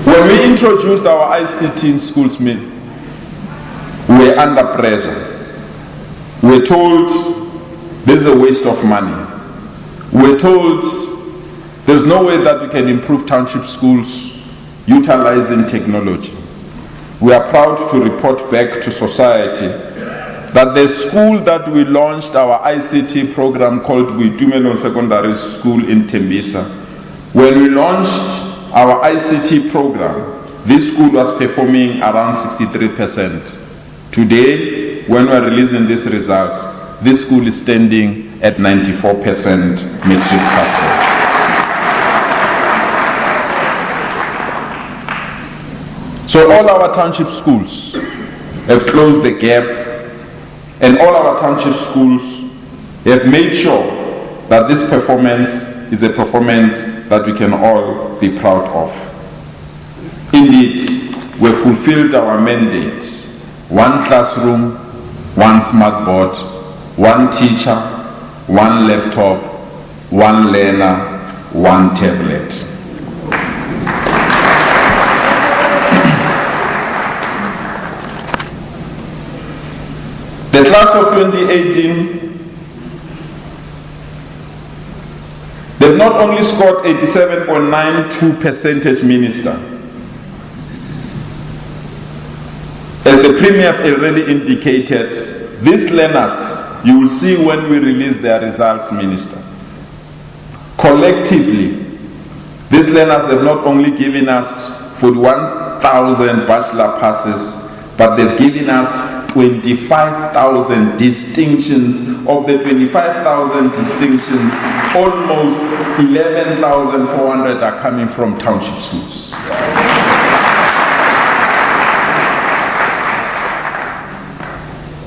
When we introduced our ICT in schools, we were under pressure. We were told this is a waste of money. We were told there's no way that we can improve township schools utilizing technology. We are proud to report back to society that the school that we launched our ICT program called Gauteng Secondary School in Tembisa, when we launched our ICT program, this school was performing around 63%. Today, when we're releasing these results, this school is standing at 94% matric pass rate. So all our township schools have closed the gap, and all our township schools have made sure that this performance is a performance that we can all be proud of. Indeed, we've fulfilled our mandate: one classroom, one smart board, one teacher, one laptop, one learner, one tablet. The class of 2018, they've not only scored 87.92% minister. As the Premier already indicated, these learners, you will see when we release their results, Minister. Collectively, these learners have not only given us 41,000 bachelor passes, but they've given us 25,000 distinctions. Of the 25,000 distinctions, almost 11,400 are coming from township schools.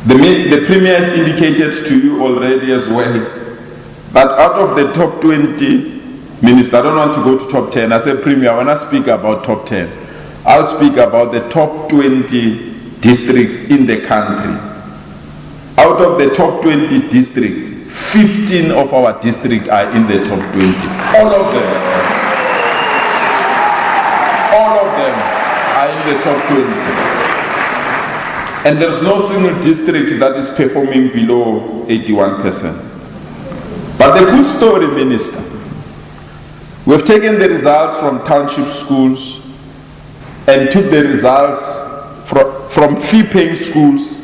The Premier has indicated to you already as well that out of the top 20, Minister, I don't want to go to top 10. I said, Premier, when I speak about top 10, I'll speak about the top 20 districts in the country. Out of the top 20 districts, 15 of our districts are in the top 20. All of them are in the top 20. And there's no single district that is performing below 81%. But the good story, Minister, we've taken the results from township schools and took the results from fee-paying schools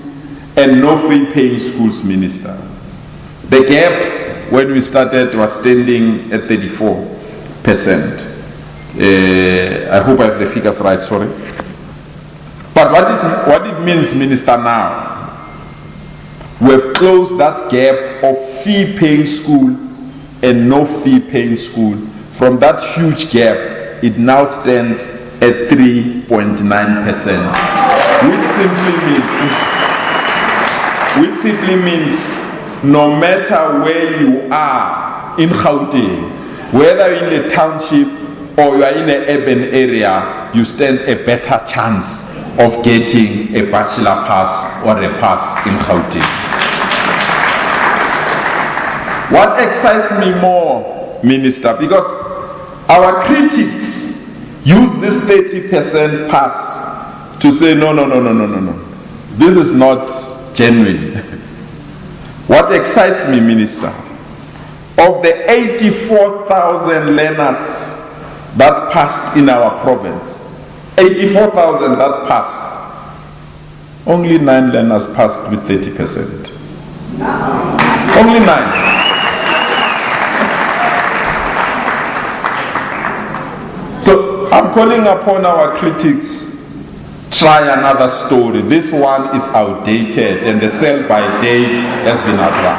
and no fee-paying schools, Minister. The gap when we started was standing at 34%. I hope I have the figures right, sorry. But what it means, Minister, now, we've closed that gap of fee-paying school and no fee-paying school. From that huge gap, it now stands at 3.9%, which simply means no matter where you are in Gauteng, whether in a township or you are in an urban area, you stand a better chance of getting a bachelor pass or a pass in Gauteng. What excites me more, Minister, because our critics use this 30% pass to say, no, this is not genuine. What excites me, Minister, of the 84,000 learners that passed in our province, 84,000 that passed, only 9 learners passed with 30%. Only 9. So I'm calling upon our critics, try another story. This one is outdated and the sell-by date has been outrun.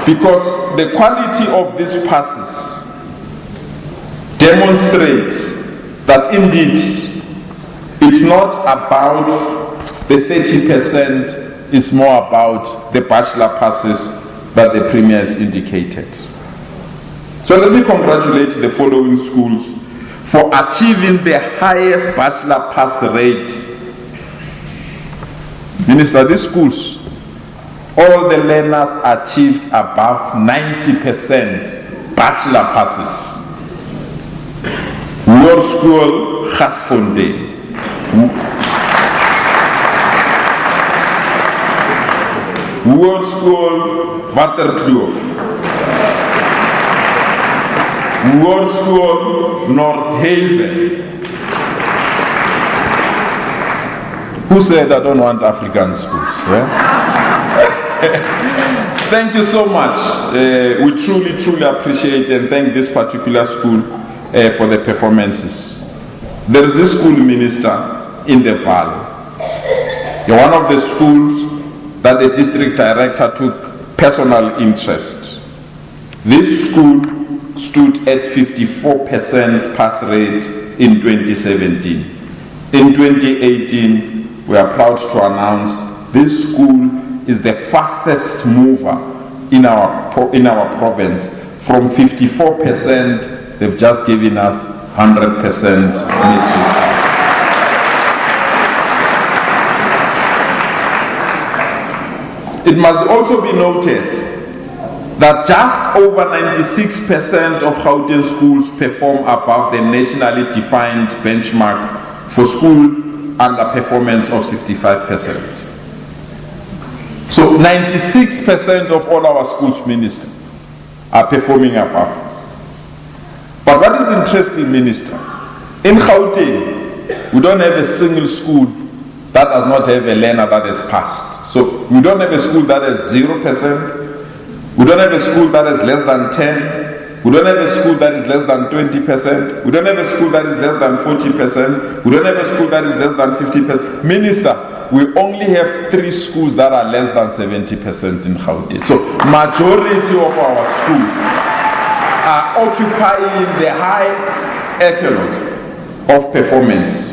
Because the quality of these passes demonstrate that indeed it's not about the 30%, it's more about the bachelor passes that the Premier has indicated. So let me congratulate the following schools for achieving the highest bachelor pass rate. Minister, these schools, all the learners achieved above 90% bachelor passes. World School, Gasfontein. World School, Waterkloof. World School, North Haven. Who said I don't want African schools? Yeah? Thank you so much. We truly, truly appreciate and thank this particular school for the performances. There is this school, Minister, in the Valley. You're one of the schools that the district director took personal interest. This school stood at 54% pass rate in 2017. In 2018, we are proud to announce this school is the fastest mover in our province. From 54%, they've just given us 100% matric pass. It must also be noted that just over 96% of Gauteng schools perform above the nationally defined benchmark for school underperformance of 65%. So 96% of all our schools, Minister, are performing above. But what is interesting, Minister, in Gauteng, we don't have a single school that does not have a learner that has passed. So we don't have a school that has 0%. We don't have a school that is less than 10. We don't have a school that is less than 20%. We don't have a school that is less than 40%. We don't have a school that is less than 50%. Minister, we only have 3 schools that are less than 70% in Gauteng. So majority of our schools are occupying the high echelon of performance,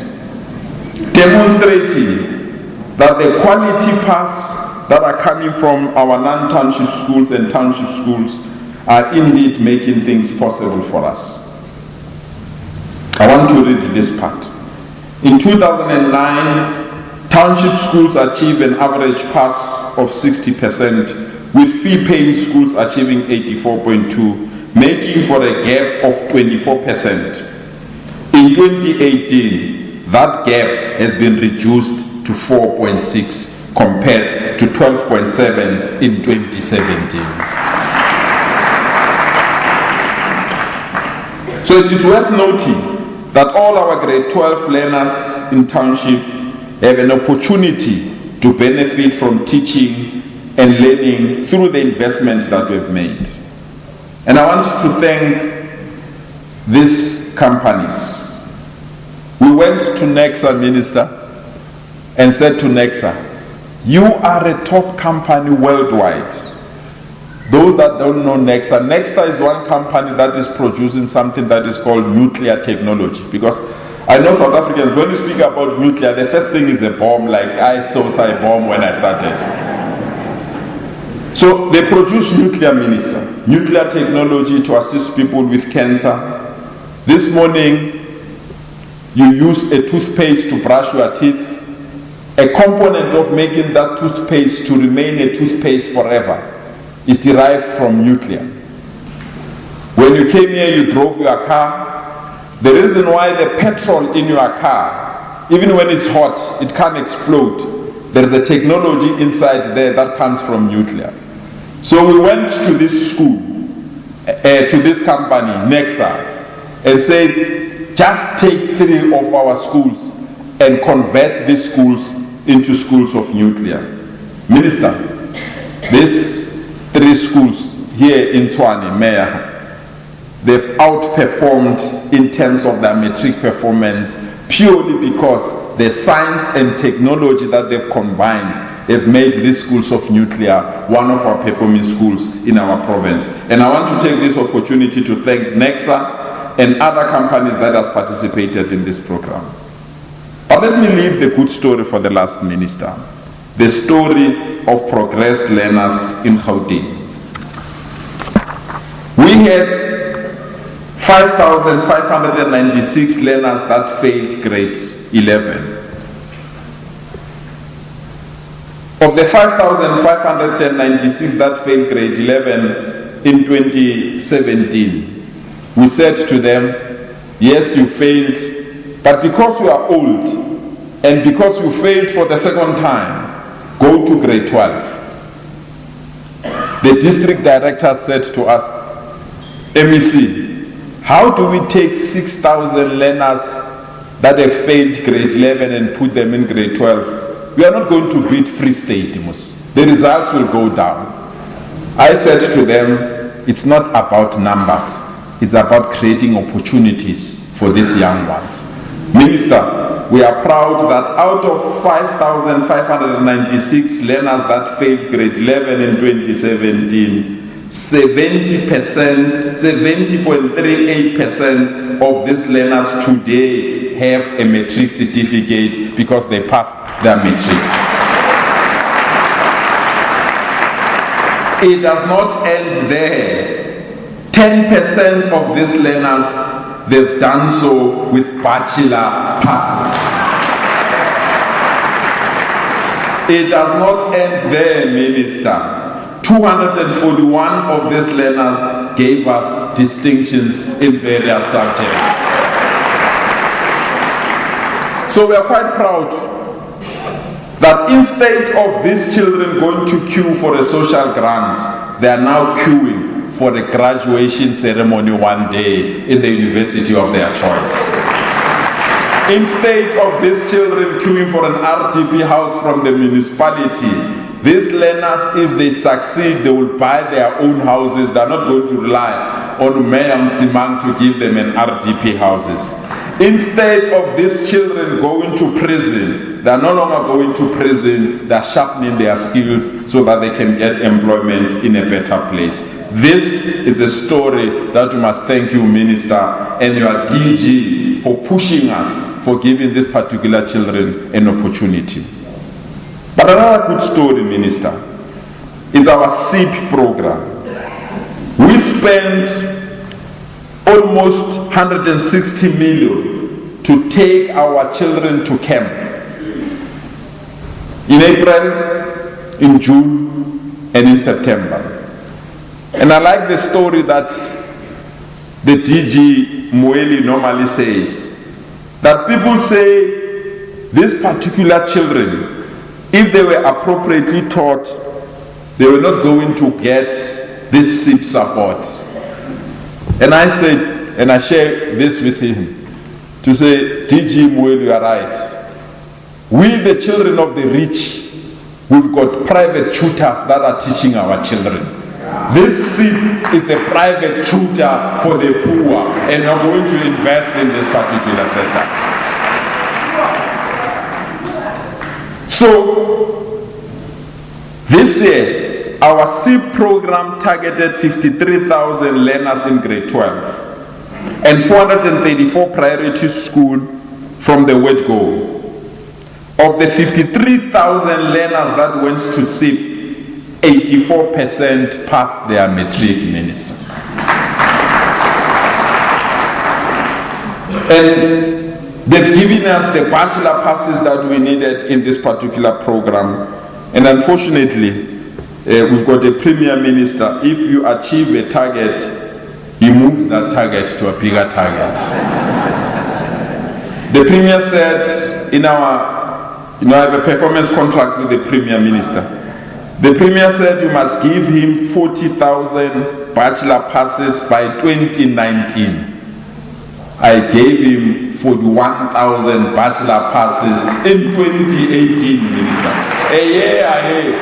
demonstrating that the quality pass that are coming from our non-township schools and township schools are indeed making things possible for us. I want to read this part. In 2009, township schools achieved an average pass of 60%, with fee-paying schools achieving 84.2%, making for a gap of 24%. In 2018, that gap has been reduced to 4.6% compared to 12.7% in 2017. So it is worth noting that all our grade 12 learners in township have an opportunity to benefit from teaching and learning through the investment that we've made. And I want to thank these companies. We went to Nexa, Minister, and said to Nexa, you are a top company worldwide. Those that don't know Nexa, Nexa is one company that is producing something that is called nuclear technology. Because I know South Africans, when you speak about nuclear, the first thing is a bomb, like I saw a bomb when I started. So they produce nuclear, Minister, nuclear technology to assist people with cancer. This morning, you use a toothpaste to brush your teeth. A component of making that toothpaste to remain a toothpaste forever is derived from nuclear. When you came here, you drove your car. The reason why the petrol in your car, even when it's hot, it can't explode. There is a technology inside there that comes from nuclear. So we went to this school, to this company, Nexa, and said, just take 3 of our schools and convert these schools into schools of nuclear. Minister, these 3 schools here in Tshwane, Mayor, they've outperformed in terms of their matric performance purely because the science and technology that they've combined have made these schools of nuclear one of our performing schools in our province. And I want to take this opportunity to thank Nexa and other companies that has participated in this program. But let me leave the good story for the last, Minister. The story of progress learners in Gauteng. We had 5,596 learners that failed grade 11. Of the 5,596 that failed grade 11 in 2017, we said to them, yes, you failed, but because you are old and because you failed for the second time, go to grade 12. The district director said to us, MEC, how do we take 6,000 learners that have failed grade 11 and put them in grade 12 we are not going to beat Free State, Mos. The results will go down. I said to them, it's not about numbers, it's about creating opportunities for these young ones. Minister, we are proud that out of 5,596 learners that failed grade 11 in 2017, 70.38% of these learners today have a Matric certificate because they passed their Matric. It does not end there. 10% of these learners, they've done so with bachelor passes. It does not end there, Minister. 241 of these learners gave us distinctions in various subjects. So we are quite proud that instead of these children going to queue for a social grant, they are now queuing for the graduation ceremony one day in the university of their choice. Instead of these children queuing for an RDP house from the municipality, these learners, if they succeed, they will buy their own houses. They're not going to rely on Mayor Msimang to give them an RDP houses. Instead of these children going to prison, they're no longer going to prison, they're sharpening their skills so that they can get employment in a better place. This is a story that we must thank you, Minister, and your DG for pushing us, for giving these particular children an opportunity. But another good story, Minister, is our SIP program. We spent almost 160 million to take our children to camp. In April, in June, and in September. And I like the story that the DG Moeli normally says, that people say these particular children, if they were appropriately taught, they were not going to get this SIP support. And I said, and I share this with him, to say, DG Moeli, you are right. We, the children of the rich, we've got private tutors that are teaching our children. This SIP is a private tutor for the poor, and we're going to invest in this particular sector. So, this year, our SIP program targeted 53,000 learners in grade 12 and 434 priority schools from the word go. Of the 53,000 learners that went to SIP, 84% passed their Matric, Minister. And they've given us the bachelor passes that we needed in this particular program. And unfortunately, we've got a Premier Minister. If you achieve a target, he moves that target to a bigger target. The Premier said, I have a performance contract with the Premier Minister. The Premier said you must give him 40,000 bachelor passes by 2019. I gave him 41,000 bachelor passes in 2018, Minister. A year ahead.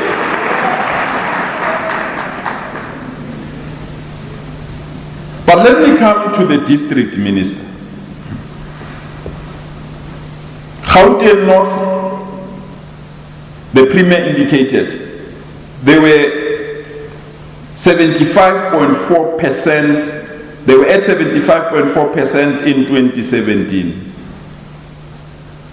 But let me come to the district, Minister. Gauteng North, the Premier indicated, they were 75.4%, they were at 75.4% in 2017.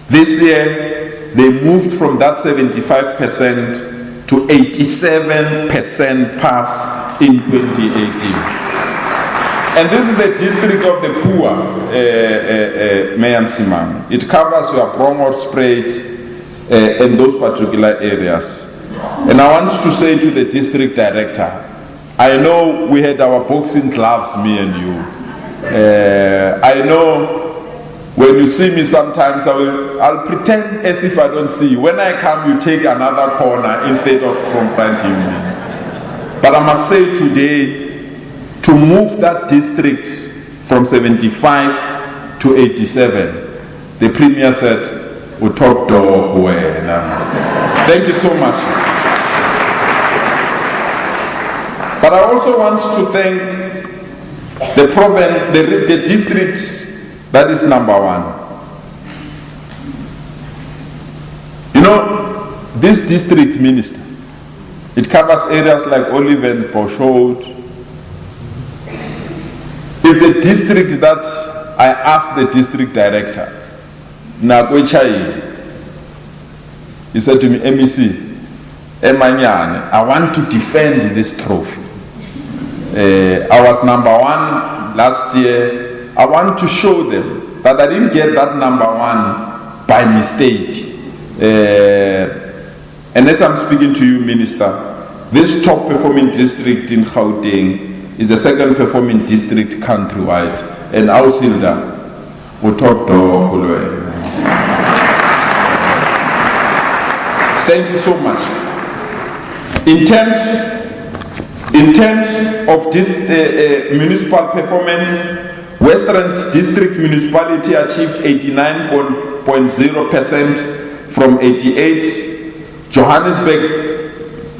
This year, they moved from that 75% to 87% pass in 2018. And this is the district of the poor, Mayor Msimang. It covers your Bromwood-Spruit and those particular areas. And I want to say to the district director, I know we had our boxing gloves, me and you. I know when you see me sometimes, I'll pretend as if I don't see you. When I come, you take another corner instead of confronting me. But I must say today, to move that district from 75 to 87, the Premier said, top dog wena. Thank you so much. But I also want to thank the province, the district that is number 1. You know, this district, minister, it covers areas like Oliven, Boshot. It's a district that I asked the district director, he said to me, MEC, Emanyane, I want to defend this trophy. I was number 1 last year. I want to show them that I didn't get that number 1 by mistake. And as I'm speaking to you, Minister, this top performing district in Gauteng is the 2nd performing district countrywide. And Aushilda, top dog. Thank you so much. In terms of this municipal performance, Western District Municipality achieved 89.0% from 88. Johannesburg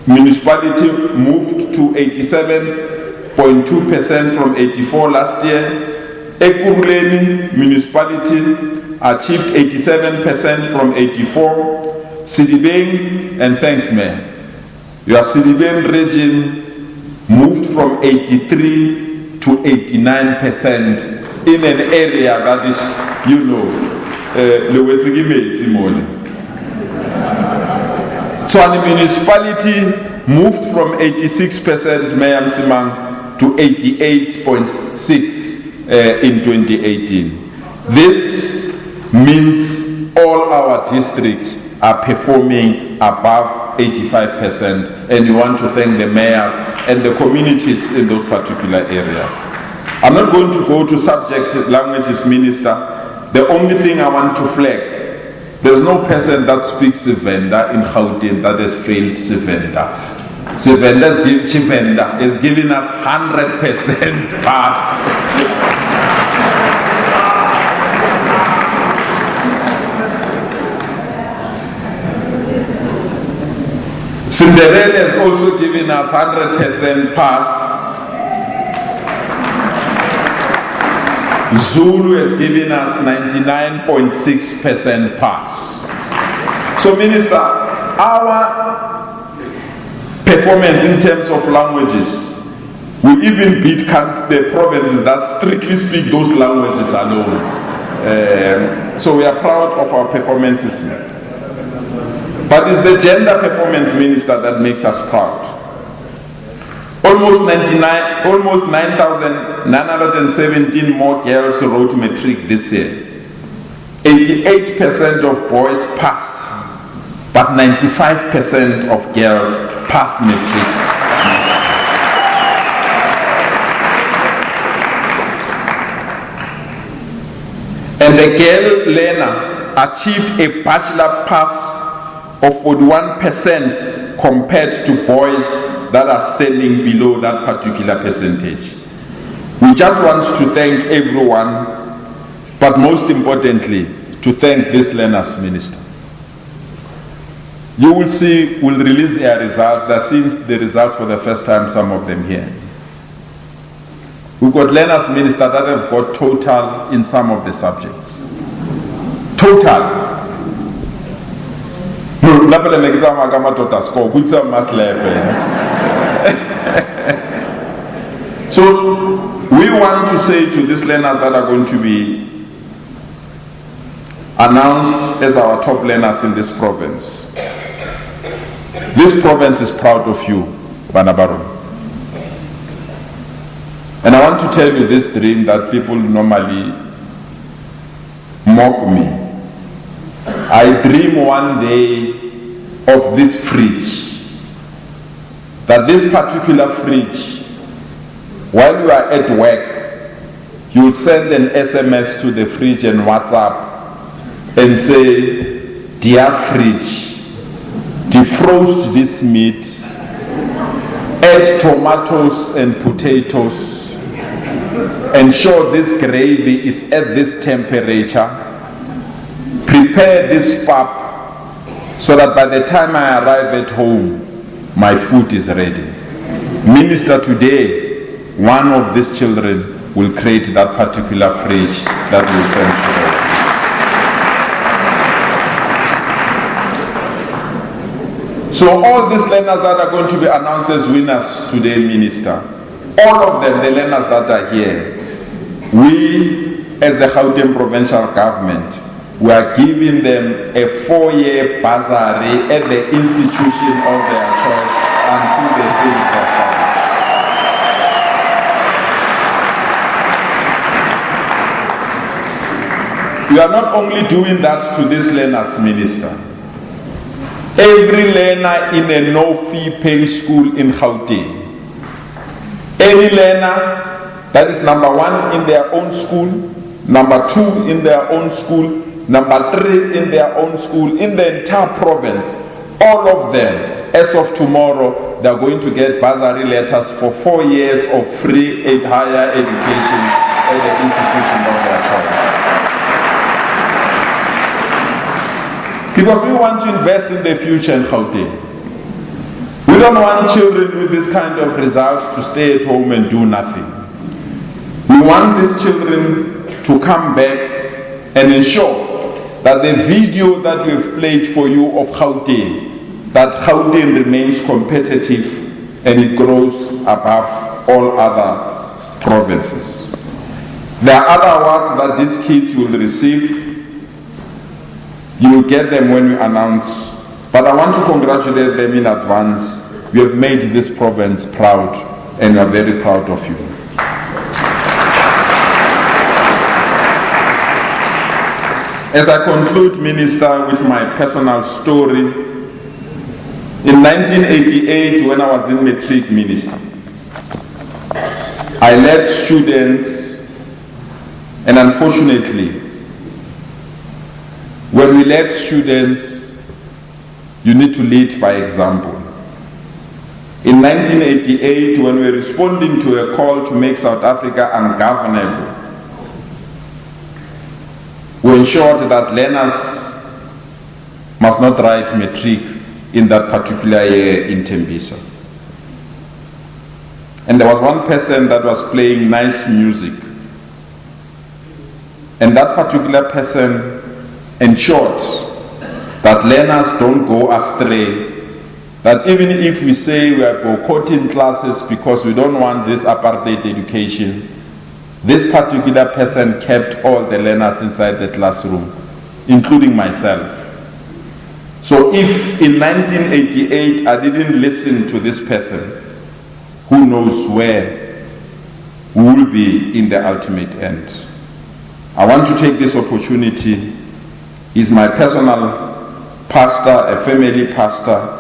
Municipality moved to 87.2% from 84 last year. Ekurhuleni Municipality achieved 87% from 84. Sidibeng, and thanks, Mayor, your Sidibeng region moved from 83 to 89% in an area that is, you know, Tshwane municipality moved from 86%, Mayor Msimang, to 88.6 in 2018. This means all our districts are performing above 85%, and we want to thank the mayors and the communities in those particular areas. I'm not going to go to subject languages, Minister. The only thing I want to flag, there's no person that speaks Sevenda in Gauteng that has failed Sevenda. Sevenda is giving us 100% pass. Cinderella has also given us 100% pass. Zulu has given us 99.6% pass. So, Minister, our performance in terms of languages will even beat the provinces that strictly speak those languages alone. So we are proud of our performances. But it's the gender performance, Minister, that makes us proud. Almost 9,917 more girls wrote Matric this year. 88% of boys passed, but 95% of girls passed Matric. And the girl learner achieved a bachelor pass of 41% compared to boys that are standing below that particular percentage. We just want to thank everyone, but most importantly, to thank these learners, Minister. You will see, we'll release their results. They're seeing the results for the first time, some of them here. We've got learners, Minister, that have got total in some of the subjects. Total. So we want to say to these learners that are going to be announced as our top learners in this province. This province is proud of you, Banabaron. And I want to tell you this dream that people normally mock me. I dream one day of this fridge. That this particular fridge, while you are at work, you'll send an SMS to the fridge and WhatsApp and say, "Dear fridge, defrost this meat, add tomatoes and potatoes, ensure this gravy is at this temperature, prepare this pap so that by the time I arrive at home, my food is ready. Minister, today, one of these children will create that particular fridge that will send to them. So all these learners that are going to be announced as winners today, Minister, all of them, the learners that are here, we as the Gauteng provincial government, we are giving them a 4-year bursary at the institution of their choice until they finish their studies. We are not only doing that to these learners, Minister. Every learner in a no-fee paying school in Gauteng, any learner that is number 1 in their own school, number 2 in their own school, number 3 in their own school, in the entire province, all of them, as of tomorrow, they are going to get bursary letters for 4 years of free and higher education at the institution of their choice. Because we want to invest in the future in Gauteng. We don't want children with this kind of results to stay at home and do nothing. We want these children to come back and ensure that the video that we've played for you of Gauteng, that Gauteng remains competitive and it grows above all other provinces. There are other awards that these kids will receive. You will get them when we announce. But I want to congratulate them in advance. You have made this province proud, and we are very proud of you. As I conclude, Minister, with my personal story, in 1988, when I was in Matric, Minister, I led students, and unfortunately, when we lead students, you need to lead by example. In 1988, when we were responding to a call to make South Africa ungovernable, we ensured that learners must not write Matric in that particular year in Tembisa. And there was one person that was playing nice music. And that particular person ensured that learners don't go astray, that even if we say we are boycotting classes because we don't want this apartheid education, this particular person kept all the learners inside the classroom, including myself. So if in 1988 I didn't listen to this person, who knows where we will be in the ultimate end. I want to take this opportunity. He's my personal pastor, a family pastor,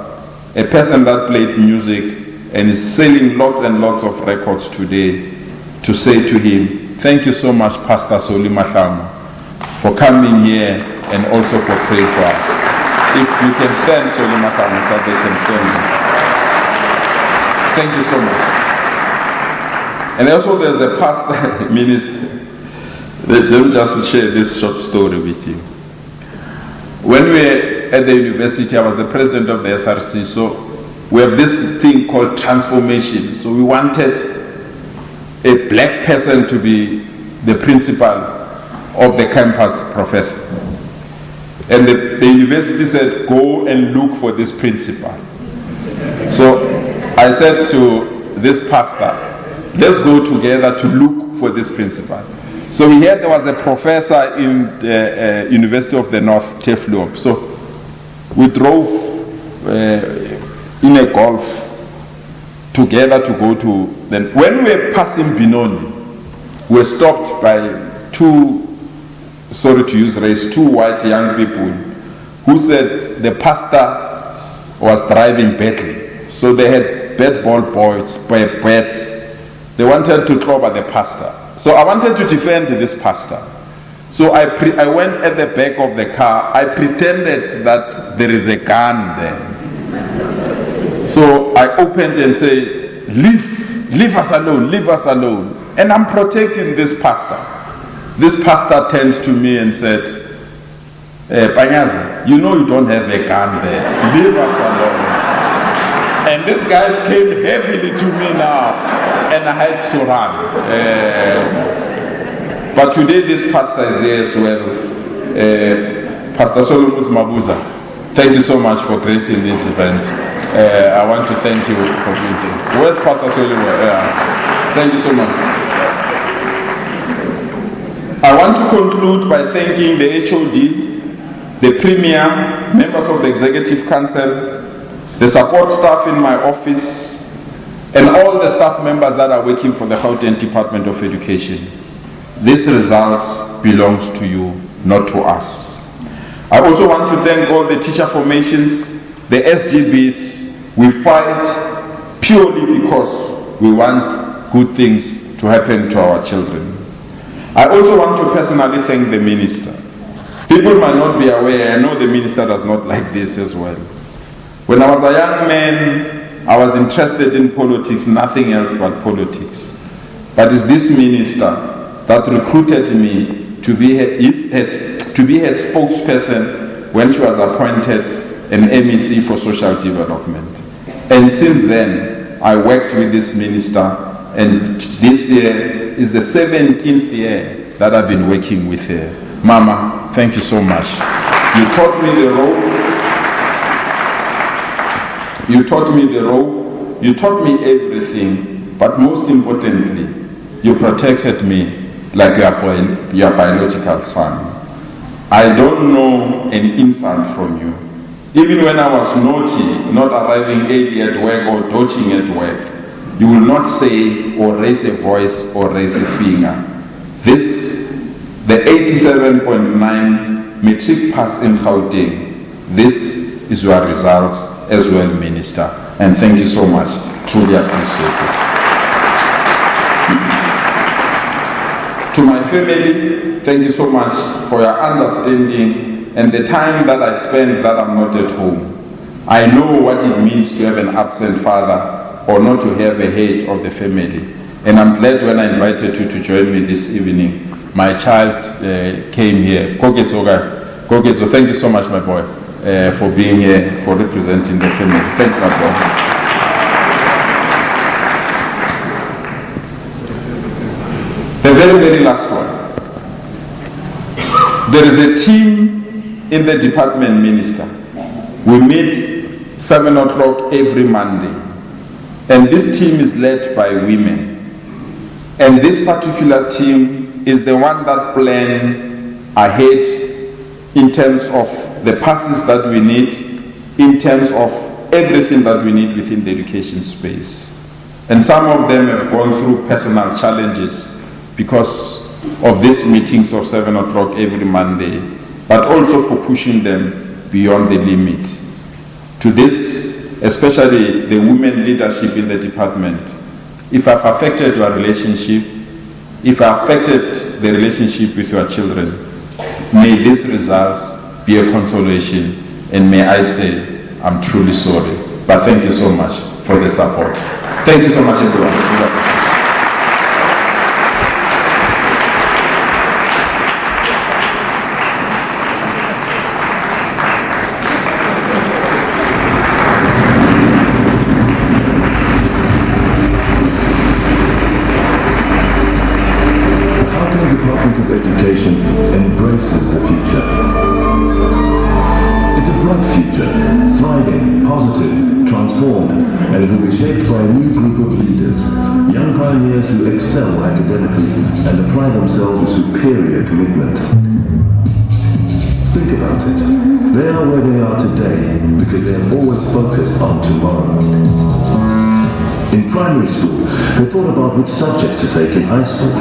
a person that played music and is selling lots and lots of records today, to say to him, thank you so much, Pastor Soli Mahlangu, for coming here and also for praying for us. If you can stand, Soli Mahlangu, so they can stand. Thank you so much. And also there's a pastor, minister. Let me just share this short story with you. When we were at the university, I was the president of the SRC, so we have this thing called transformation. So we wanted a black person to be the principal of the campus professor. And the university said, go and look for this principal. So I said to this pastor, let's go together to look for this principal. So we heard there was a professor in the University of the North, Tefluop. So we drove in a Golf together to go to, then when we were passing Binoni, we were stopped by two, sorry to use race, two white young people who said the pastor was driving badly. So they had bad ball boys, bats. They wanted to clobber the pastor. So I wanted to defend this pastor. So I went at the back of the car. I pretended that there is a gun there. So I opened and said, leave us alone, leave us alone. And I'm protecting this pastor. This pastor turned to me and said, Panyaza, you know you don't have a gun there. Leave us alone. And these guys came heavily to me now, and I had to run. But today this pastor is here as well. Pastor Solomon Mabuza, thank you so much for gracing this event. I want to thank you for being here. Where's Pastor Solomon? Thank you so much. I want to conclude by thanking the HOD, the Premier, members of the Executive Council, the support staff in my office, and all the staff members that are working for the Gauteng Department of Education. These results belong to you, not to us. I also want to thank all the teacher formations, the SGBs. We fight purely because we want good things to happen to our children. I also want to personally thank the minister. People might not be aware, I know the minister does not like this as well. When I was a young man, I was interested in politics, nothing else but politics. But it's this minister that recruited me to be her spokesperson when she was appointed an MEC for social development. And since then, I worked with this minister, and this year is the 17th year that I've been working with her. Mama, thank you so much. You taught me the rope. You taught me the rope. You taught me everything. But most importantly, you protected me like your biological son. I don't know an insult from you. Even when I was naughty, not arriving early at work or dodging at work, you will not say or raise a voice or raise a finger. The 87.9 Matric pass in Gauteng, this is your results as well, Minister. And thank you so much. Truly appreciate it. To my family, thank you so much for your understanding and the time that I spend that I'm not at home. I know what it means to have an absent father or not to have a head of the family. And I'm glad when I invited you to join me this evening, my child came here. Kogetso, thank you so much, my boy, for being here, for representing the family. Thanks, my boy. The very, very last one. There is a team in the department, Minister. We meet 7 o'clock every Monday. And this team is led by women. And this particular team is the one that plan ahead in terms of the passes that we need, in terms of everything that we need within the education space. And some of them have gone through personal challenges because of these meetings of 7 o'clock every Monday, but also for pushing them beyond the limit. To this, especially the women leadership in the department, if I've affected your relationship, if I affected the relationship with your children, may these results be a consolation, and may I say, I'm truly sorry. But thank you so much for the support. Thank you so much, everyone. Education embraces the future. It's a bright future, thriving, positive, transformed, and it will be shaped by a new group of leaders, young pioneers who excel academically and apply themselves with superior commitment. Think about it. They are where they are today because they have always focused on tomorrow. In primary school, they thought about which subjects to take in high school.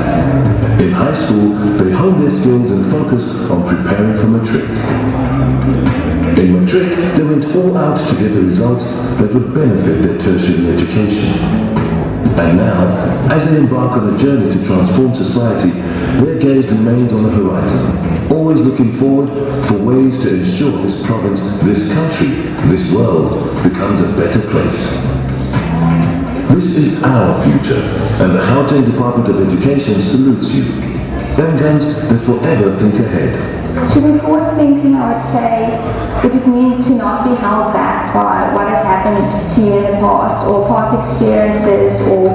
In high school, they honed their skills and focused on preparing for Matric. In Matric, they went all out to get the results that would benefit their tertiary education. And now, as they embark on a journey to transform society, their gaze remains on the horizon, always looking forward for ways to ensure this province, this country, this world becomes a better place. This is our future, and the Gauteng Department of Education salutes you. them guns, they forever think ahead. To be forward thinking, I would say it would mean to not be held back by what has happened to you in the past or past experiences or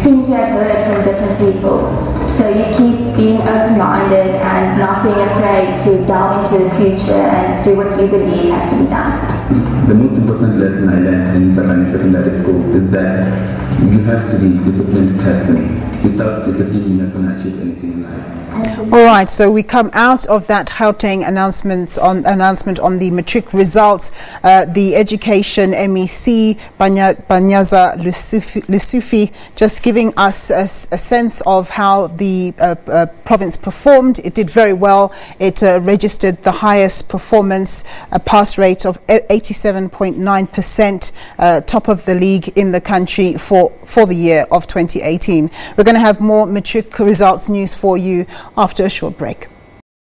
things you have heard from different people. So you keep being open-minded and not being afraid to delve into the future and do what you believe has to be done. The most important lesson I learned in Sakani Secondary School is that you have to be a disciplined person. Without discipline, you're not going to achieve anything in life. All right, so we come out of that Gauteng announcement on the matric results. The education MEC Banyaza Lusufi just giving us a sense of how the province performed. It did very well. It registered the highest performance, a pass rate of 87.9%, top of the league in the country for the year of 2018. We're going to have more matric results news for you after a short break.